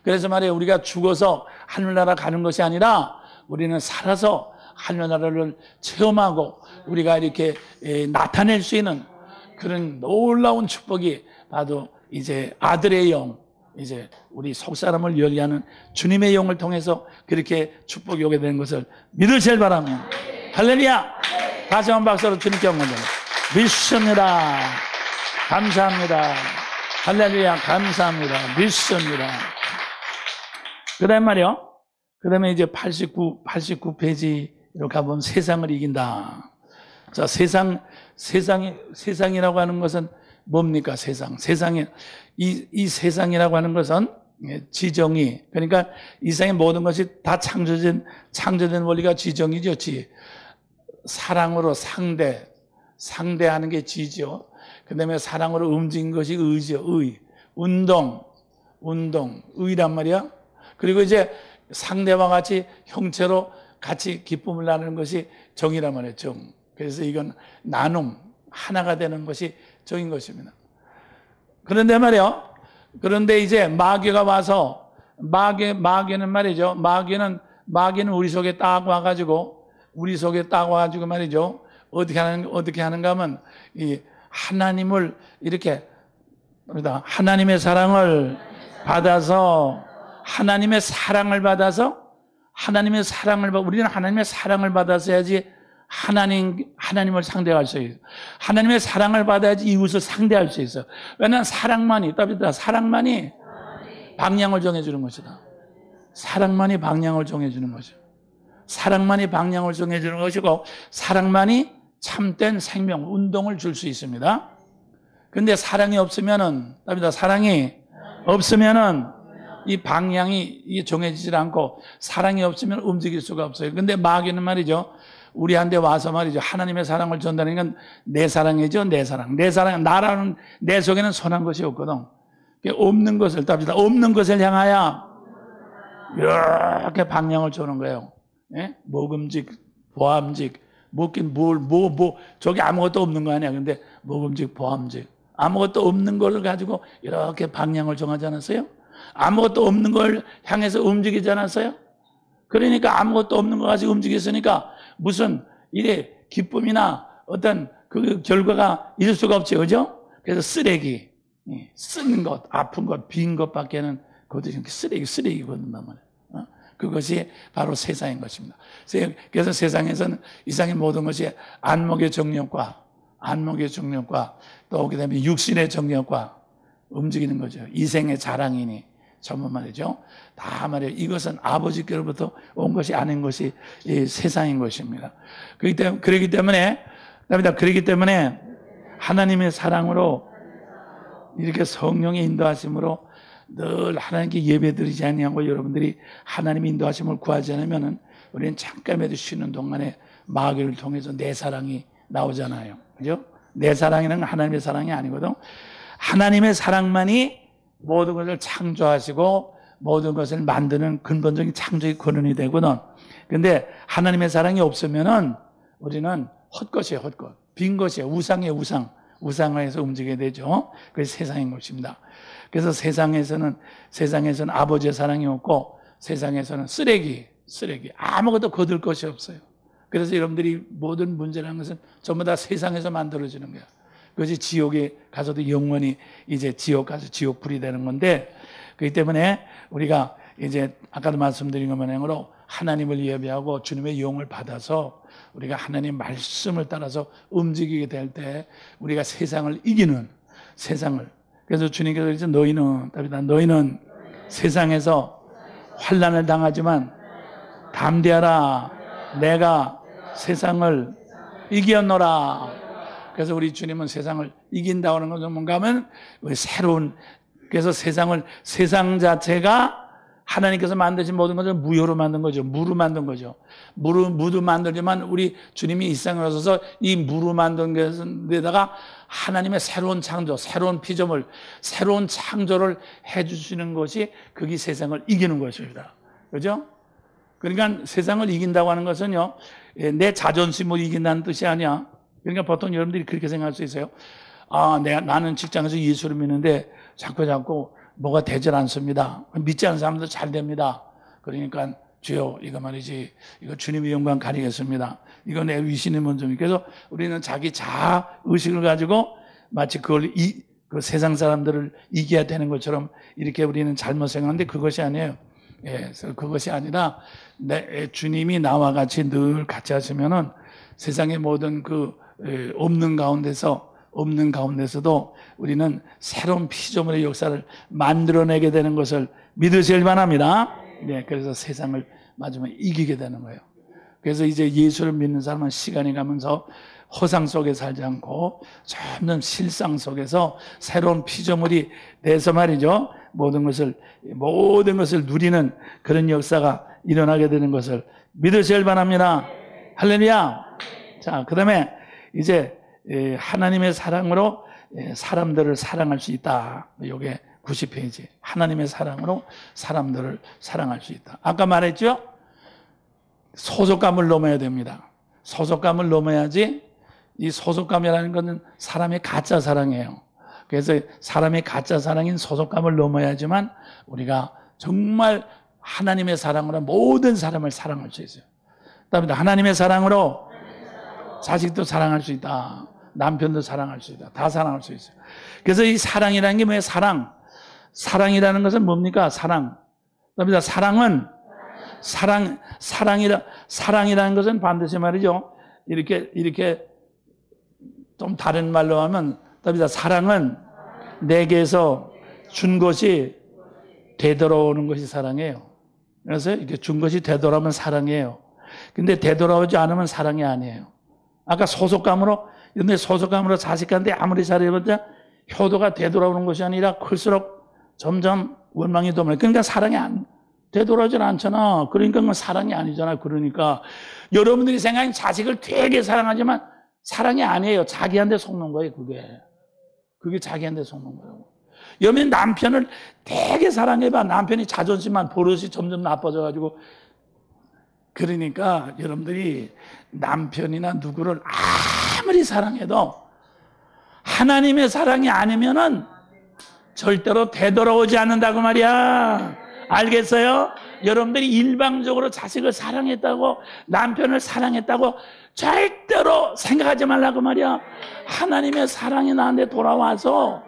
그래서 말이에요. 우리가 죽어서 하늘나라 가는 것이 아니라 우리는 살아서 하늘나라를 체험하고 우리가 이렇게 나타낼 수 있는 그런 놀라운 축복이 바로 이제 아들의 영, 이제 우리 속사람을 열리하는 주님의 영을 통해서 그렇게 축복이 오게 되는 것을 믿으실 바랍니다. 할렐루야! 다시 한번 박수로 주님께 영광드립니다. 믿습니다. 감사합니다. 할렐루야! 감사합니다. 믿습니다. 그 다음 말이요. 그 다음에 이제 89페이지로 가보면 세상을 이긴다. 자, 세상이라고 하는 것은 뭡니까? 세상에, 이 세상이라고 하는 것은 지정이, 그러니까 이 세상의 모든 것이 다 창조된 원리가 지정이죠. 사랑으로 상대하는 게 지죠. 그 다음에 사랑으로 움직인 것이 의죠. 운동, 의란 말이야. 그리고 이제 상대와 같이 형체로 같이 기쁨을 나누는 것이 정이란 말이에요. 정. 그래서 이건 나눔, 하나가 되는 것이 정인 것입니다. 그런데 말이요. 그런데 이제 마귀가 와서, 마귀는 말이죠. 마귀는 우리 속에 딱 와가지고 말이죠. 어떻게 하는가 하면, 하나님을 이렇게, 하나님의 사랑을 받아서, 우리는 하나님의 사랑을 받아서 해야지 하나님을 상대할 수 있어요. 하나님의 사랑을 받아야지 이웃을 상대할 수 있어요. 왜냐하면 사랑만이 방향을 정해주는 것이다. 사랑만이 방향을 정해주는 거죠. 사랑만이 방향을 정해주는 것이고, 사랑만이 참된 생명, 운동을 줄 수 있습니다. 근데 사랑이 없으면은 이 방향이 정해지질 않고, 사랑이 없으면 움직일 수가 없어요. 근데 마귀는 말이죠. 우리한테 와서 말이죠. 하나님의 사랑을 전달하는 건 내 사랑이죠. 내 사랑. 나라는 내 속에는 선한 것이 없거든. 없는 것을 향하여 이렇게 방향을 주는 거예요. 예? 먹음직, 보암직, 저기 아무것도 없는 거 아니야. 근데 먹음직, 보암직. 아무것도 없는 걸 가지고 이렇게 방향을 정하지 않았어요? 아무것도 없는 걸 향해서 움직이지 않았어요? 그러니까 아무것도 없는 걸 가지고 움직였으니까 무슨 이래 기쁨이나 어떤 그 결과가 있을 수가 없죠. 그죠? 그래서 쓰레기, 쓰는 것, 아픈 것, 빈 것밖에는 그것도 쓰레기거든 말이에요. 그것이 바로 세상인 것입니다. 그래서 세상에서는 이상의 모든 것이 안목의 정욕과 또 그다음에 육신의 정욕과 움직이는 거죠. 이생의 자랑이니 전부 말이죠. 다 말이에요. 이것은 아버지께로부터 온 것이 아닌 것이 이 세상인 것입니다. 그렇기 때문에 하나님의 사랑으로 이렇게 성령의 인도하심으로 늘 하나님께 예배드리지 아니하고 여러분들이 하나님의 인도하심을 구하지 않으면은 우리는 잠깐이라도 쉬는 동안에 마귀를 통해서 내 사랑이 나오잖아요. 그죠? 내 사랑이는 하나님의 사랑이 아니거든. 하나님의 사랑만이 모든 것을 창조하시고 모든 것을 만드는 근본적인 창조의 근원이 되거든. 근데 하나님의 사랑이 없으면은 우리는 헛것이에요, 헛것. 빈 것이에요. 우상에서 움직이게 되죠. 그게 세상인 것입니다. 그래서 세상에서는 아버지의 사랑이 없고 세상에서는 쓰레기, 아무것도 거둘 것이 없어요. 그래서 여러분들이 모든 문제라는 것은 전부 다 세상에서 만들어지는 거야. 그것이 지옥에 가서도 영원히 이제 지옥 가서 지옥불이 되는 건데, 그렇기 때문에 우리가 이제 아까도 말씀드린 것만으로 하나님을 예배하고 주님의 영을 받아서 우리가 하나님 말씀을 따라서 움직이게 될 때 우리가 세상을 이기는 그래서 주님께서 이제 너희는 세상에서 환난을 당하지만 담대하라. 내가 세상을 이겼노라. 그래서 우리 주님은 세상을 이긴다고 하는 것은 뭔가 하면 그래서 세상 자체가 하나님께서 만드신 모든 것을 무효로 만든 거죠. 무로 만든 거죠. 무도 만들지만 우리 주님이 이 세상에 오셔서 이 무로 만든 데다가 하나님의 새로운 창조, 새로운 피조물, 새로운 창조를 해주시는 것이 그게 세상을 이기는 것입니다. 그죠? 그러니까 세상을 이긴다고 하는 것은요, 내 자존심을 이긴다는 뜻이 아니야. 그러니까 보통 여러분들이 그렇게 생각할 수 있어요. 나는 직장에서 예수를 믿는데 자꾸 뭐가 되질 않습니다. 믿지 않는 사람도 잘 됩니다. 그러니까 주여, 이거 말이지, 이거 주님의 영광 가리겠습니다. 이거 내 위신의 먼저입니다. 그래서 우리는 자기 자아 의식을 가지고 마치 그 세상 사람들을 이겨야 되는 것처럼 이렇게 우리는 잘못 생각하는데 그것이 아니에요. 그것이 아니라 주님이 나와 같이 늘 같이 하시면은 세상의 모든 없는 가운데서도 우리는 새로운 피조물의 역사를 만들어내게 되는 것을 믿으실 만합니다. 네, 그래서 세상을 마지막에 이기게 되는 거예요. 그래서 이제 예수를 믿는 사람은 시간이 가면서 허상 속에 살지 않고 점점 실상 속에서 새로운 피조물이 돼서 말이죠. 모든 것을 누리는 그런 역사가 일어나게 되는 것을 믿으시길 바랍니다. 할렐루야. 자, 그 다음에 이제 하나님의 사랑으로 사람들을 사랑할 수 있다. 이게 90페이지. 하나님의 사랑으로 사람들을 사랑할 수 있다. 아까 말했죠? 소속감을 넘어야 됩니다. 소속감을 넘어야지. 이 소속감이라는 것은 사람의 가짜 사랑이에요. 그래서 사람의 가짜 사랑인 소속감을 넘어야지만 우리가 정말 하나님의 사랑으로 모든 사람을 사랑할 수 있어요. 그다음에 하나님의 사랑으로 자식도 사랑할 수 있다. 남편도 사랑할 수 있다. 다 사랑할 수 있어요. 그래서 이 사랑이라는 게 뭐예요? 사랑이라는 것은 뭡니까? 사랑. 그다음에 사랑이라는 것은 반드시 말이죠. 이렇게 좀 다른 말로 하면, 사랑은 내게서 준 것이 되돌아오는 것이 사랑이에요. 그래서 이렇게 준 것이 되돌아오면 사랑이에요. 근데 되돌아오지 않으면 사랑이 아니에요. 아까 소속감으로 자식한테 아무리 잘해봤자 효도가 되돌아오는 것이 아니라 클수록 점점 원망이 더 많아요. 그러니까 사랑이 되돌아오질 않잖아. 그러니까 그건 사랑이 아니잖아. 그러니까 여러분들이 생각하는 자식을 되게 사랑하지만 사랑이 아니에요. 자기한테 속는 거예요. 그게 자기한테 속는 거예요. 여러분 남편을 되게 사랑해봐. 남편이 자존심만 버릇이 점점 나빠져가지고, 그러니까 여러분들이 남편이나 누구를 아무리 사랑해도 하나님의 사랑이 아니면은 절대로 되돌아오지 않는다고 말이야. 알겠어요? 여러분들이 일방적으로 자식을 사랑했다고, 남편을 사랑했다고 절대로 생각하지 말라고 말이야. 하나님의 사랑이 나한테 돌아와서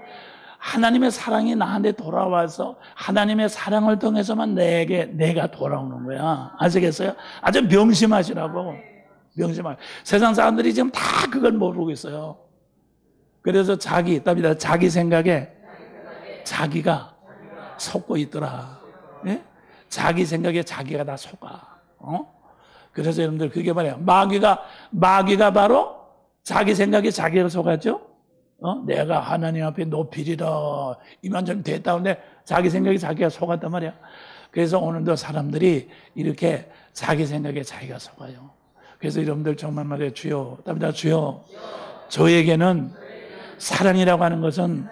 하나님의 사랑을 통해서만 내가 돌아오는 거야. 아시겠어요? 아주 명심하시라고. 세상 사람들이 지금 다 그걸 모르고 있어요. 그래서 자기 생각에 자기가 속고 있더라. 예? 자기 생각에 자기가 다 속아. 그래서 여러분들 그게 말이에요. 마귀가 바로 자기 생각에 자기가 속았죠? 내가 하나님 앞에 높이리라. 이만저만 됐다는데 자기 생각에 자기가 속았단 말이야. 그래서 오늘도 사람들이 이렇게 자기 생각에 자기가 속아요. 그래서 여러분들 정말 말이에요. 주여, 주여, 저에게는 사랑이라고 하는 것은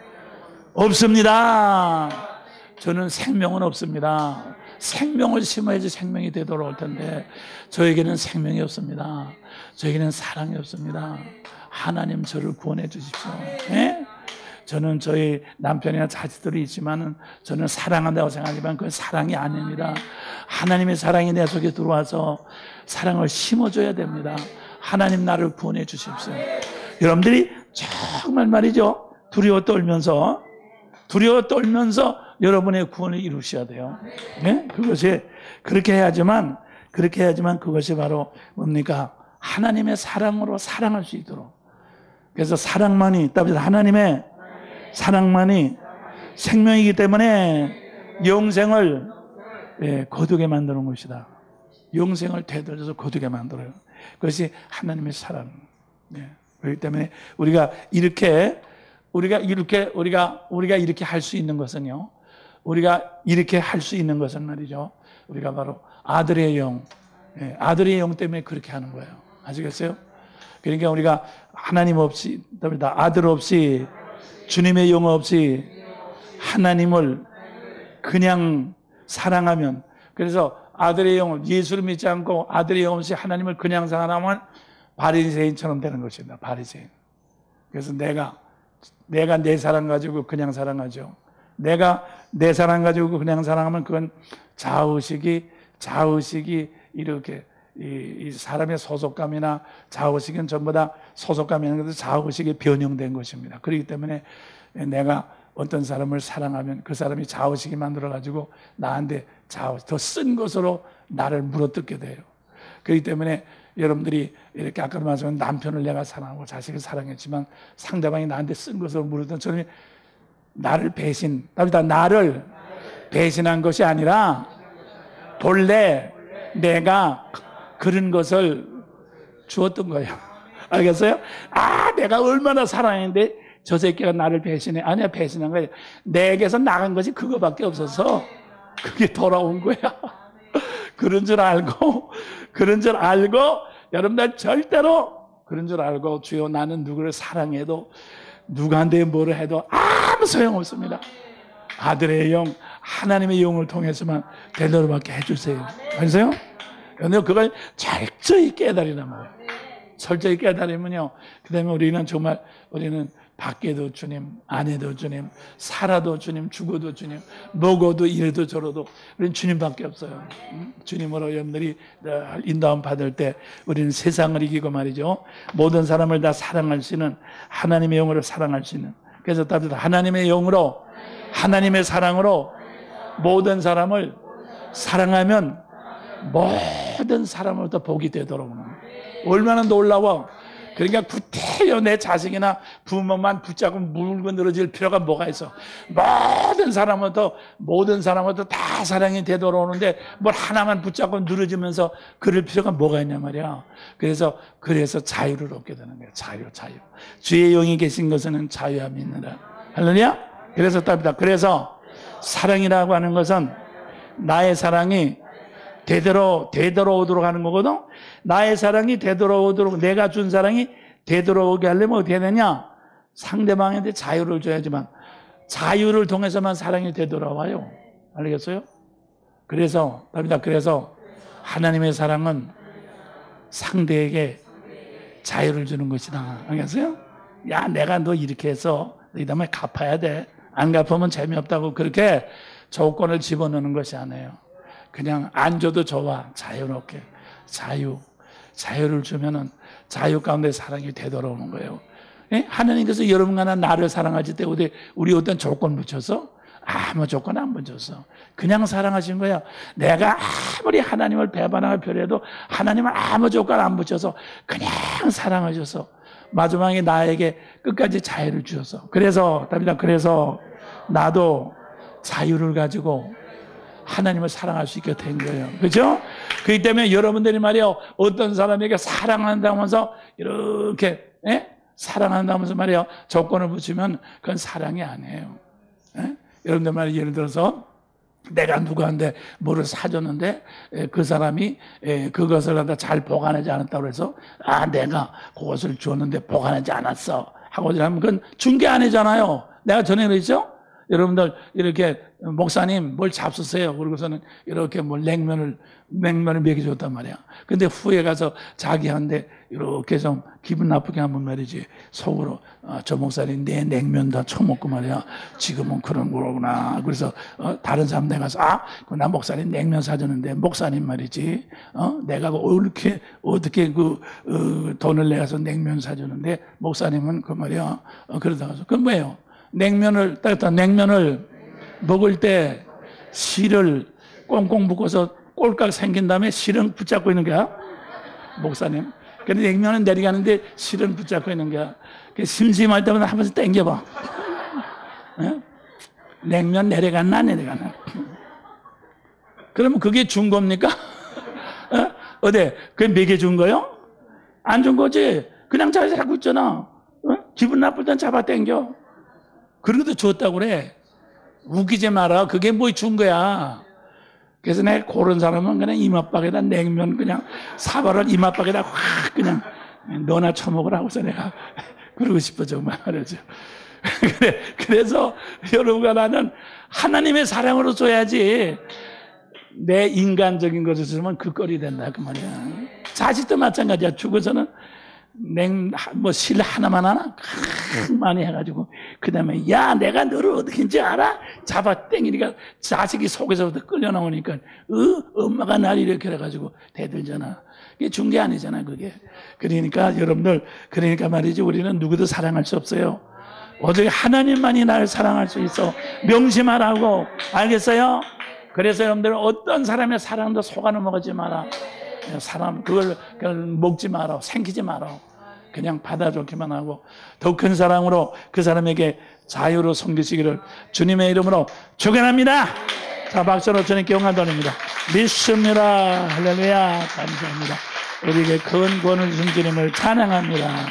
없습니다. 저는 생명은 없습니다. 생명을 심어야지 생명이 되도록 올 텐데 저에게는 생명이 없습니다. 저에게는 사랑이 없습니다. 하나님 저를 구원해 주십시오. 네? 저는 저희 남편이나 자식들이 있지만 저는 사랑한다고 생각하지만 그건 사랑이 아닙니다. 하나님의 사랑이 내 속에 들어와서 사랑을 심어줘야 됩니다. 하나님 나를 구원해 주십시오. 여러분들이 정말 말이죠. 두려워 떨면서 여러분의 구원을 이루셔야 돼요. 네? 그것이 그렇게 해야지만 그것이 바로 뭡니까? 하나님의 사랑으로 사랑할 수 있도록. 그래서 하나님의 사랑만이 생명이기 때문에 영생을 거두게 만드는 것이다. 영생을 되돌려서 거두게 만들어요. 그것이 하나님의 사랑. 그렇기 때문에 우리가 이렇게 할 수 있는 것은요. 우리가 이렇게 할 수 있는 것은 말이죠. 우리가 바로 아들의 영 때문에 그렇게 하는 거예요. 아시겠어요? 그러니까 우리가 하나님 없이, 아들 없이, 주님의 영 없이 하나님을 그냥 사랑하면, 그래서 아들의 영을, 예수를 믿지 않고 아들의 영 없이 하나님을 그냥 사랑하면 바리새인처럼 되는 것입니다. 바리새인. 그래서 내가 내 사랑 가지고 그냥 사랑하죠. 내가 내 사랑 가지고 그냥 사랑하면 그건 자의식이 이렇게 이 사람의 소속감이나 자의식은 전부 다 소속감이라는 것은 자의식이 변형된 것입니다. 그렇기 때문에 내가 어떤 사람을 사랑하면 그 사람이 자의식이 만들어가지고 나한테 더 쓴 것으로 나를 물어뜯게 돼요. 그렇기 때문에 여러분들이 이렇게 아까 말씀한 남편을 내가 사랑하고 자식을 사랑했지만 상대방이 나한테 쓴 것으로 물어뜯는 저는 나를 배신한 것이 아니라 본래 내가 그런 것을 주었던 거예요. 알겠어요? 아, 내가 얼마나 사랑했는데 저 새끼가 나를 배신해. 아니야, 배신한 거예요. 내게서 나간 것이 그거밖에 없어서 그게 돌아온 거야. 그런 줄 알고 여러분들 절대로 그런 줄 알고, 주여 나는 누구를 사랑해도 누구한테 뭐를 해도 아무 소용없습니다. 아들의 영, 하나님의 영을 통해서만 되도록밖에 해주세요. 아세요? 그런데 그걸 철저히 깨달으란 말이에요. 철저히 깨달으면요, 그 다음에 우리는 밖에도 주님, 안에도 주님, 살아도 주님, 죽어도 주님, 먹어도 이래도 저래도 우리는 주님밖에 없어요. 주님으로 여러분들이 인도함 받을 때 우리는 세상을 이기고 말이죠, 모든 사람을 다 사랑할 수 있는, 하나님의 영으로 사랑할 수 있는, 그래서 답니다. 하나님의 영으로, 하나님의 사랑으로 모든 사람을 사랑하면 모든 사람으로부터 복이 되도록. 얼마나 놀라워. 그러니까 구태여 내 자식이나 부모만 붙잡고 물고 늘어질 필요가 뭐가 있어. 모든 사람부터 다 사랑이 되도록 오는데 뭘 하나만 붙잡고 늘어지면서 그럴 필요가 뭐가 있냐 말이야. 그래서 자유를 얻게 되는 거야. 자유. 주의 영이 계신 것은 자유함이 있느라. 할렐루야. 그래서 답이다. 그래서 사랑이라고 하는 것은 나의 사랑이 되돌아오도록 하는 거거든. 나의 사랑이 되돌아오도록, 내가 준 사랑이 되돌아오게 하려면 어떻게 해야 되냐? 상대방한테 자유를 줘야지만, 자유를 통해서만 사랑이 되돌아와요. 알겠어요? 그래서 답니다. 그래서 하나님의 사랑은 상대에게 자유를 주는 것이다. 알겠어요? 야, 내가 너 이렇게 해서 너 이 다음에 갚아야 돼. 안 갚으면 재미없다고 그렇게 조건을 집어넣는 것이 아니에요. 그냥 안 줘도 좋아. 자유롭게. 자유를 주면은 자유 가운데 사랑이 되돌아오는 거예요. 예? 하나님께서 여러분과 나를 사랑하실 때 우리 어떤 조건 붙여서? 아무 조건 안 붙였어. 그냥 사랑하신 거야. 내가 아무리 하나님을 배반하고 별해도 하나님은 아무 조건 안 붙여서 그냥 사랑하셔서 마지막에 나에게 끝까지 자유를 주셔서. 그래서 나도 자유를 가지고 하나님을 사랑할 수 있게 된 거예요. 그렇죠? 그렇기 때문에 여러분들이 말이요, 어떤 사람에게 사랑한다면서 이렇게 사랑한다면서 말이요 조건을 붙이면 그건 사랑이 아니에요. 여러분들 말이 예를 들어서 내가 누구한테 뭐를 사줬는데 그 사람이 그것을 갖다 잘 보관하지 않았다고 해서 내가 그것을 주었는데 보관하지 않았어 하고 하면 그건 준 게 아니잖아요. 내가 전에 그랬죠? 여러분들 이렇게 목사님 뭘 잡수세요. 그러고서는 이렇게 뭘 냉면을 먹여줬단 말이야. 근데 후에 가서 자기한테 이렇게 좀 기분 나쁘게 하면 말이지, 속으로 저 목사님 내 냉면 다 처먹고 말이야. 지금은 그런 거구나. 그래서 다른 사람 내가 가서 나 목사님 냉면 사줬는데 목사님 말이지, 내가 어떻게 돈을 내서 냉면 사줬는데 목사님은 그 말이야. 그러다가 그건 뭐예요? 냉면을 먹을 때 실을 꽁꽁 묶어서 꼴깍 생긴 다음에 실은 붙잡고 있는 거야. 목사님. 근데 냉면은 내려가는데 실은 붙잡고 있는 거야. 심심할 때마다 한 번씩 당겨봐. 냉면 내려갔나 안 내려갔나. 그러면 그게 준 겁니까? 어디? 그게 먹여준 거요? 안 준 거지. 그냥 잘 살고 있잖아. 기분 나쁠 땐 잡아 당겨. 그러고도 줬다고 그래. 웃기지 마라. 그게 뭐 준 거야. 그래서 내가 그런 사람은 그냥 이맛박에다 냉면 그냥 사발을 이맛박에다 확 그냥 너나 처먹으라고 해서 내가 그러고 싶어 정말 말이죠. 그래서 여러분과 나는 하나님의 사랑으로 줘야지 내 인간적인 것을 주면 그 꼴이 된다 그 말이야. 자식도 마찬가지야. 죽어서는 실 하나만 하나 많이 해가지고 그 다음에 야 내가 너를 어떻게 인지 알아? 잡아 땡기니까 자식이 속에서부터 끌려 나오니까 엄마가 날 이렇게 해가지고 대들잖아. 이게 준 게 아니잖아 그게. 그러니까 여러분들 말이지 우리는 누구도 사랑할 수 없어요. 오직 하나님만이 나를 사랑할 수 있어. 명심하라고. 알겠어요? 그래서 여러분들 어떤 사람의 사랑도 속아는 먹지 마라. 사람 그걸 먹지 마라. 생기지 마라. 그냥 받아주기만 하고 더 큰 사랑으로 그 사람에게 자유로 섬기시기를 주님의 이름으로 축원합니다. 자, 박수로 주님께 영광 돌립니다. 믿습니다. 할렐루야. 감사합니다. 우리에게 큰 구원을 주신 주님을 찬양합니다.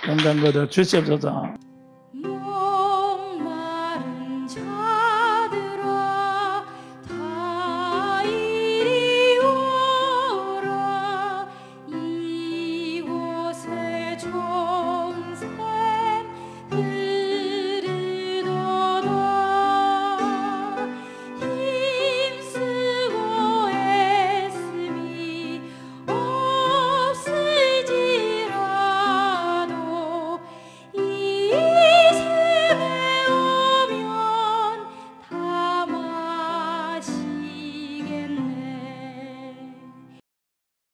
영광 거둬 주시옵소서.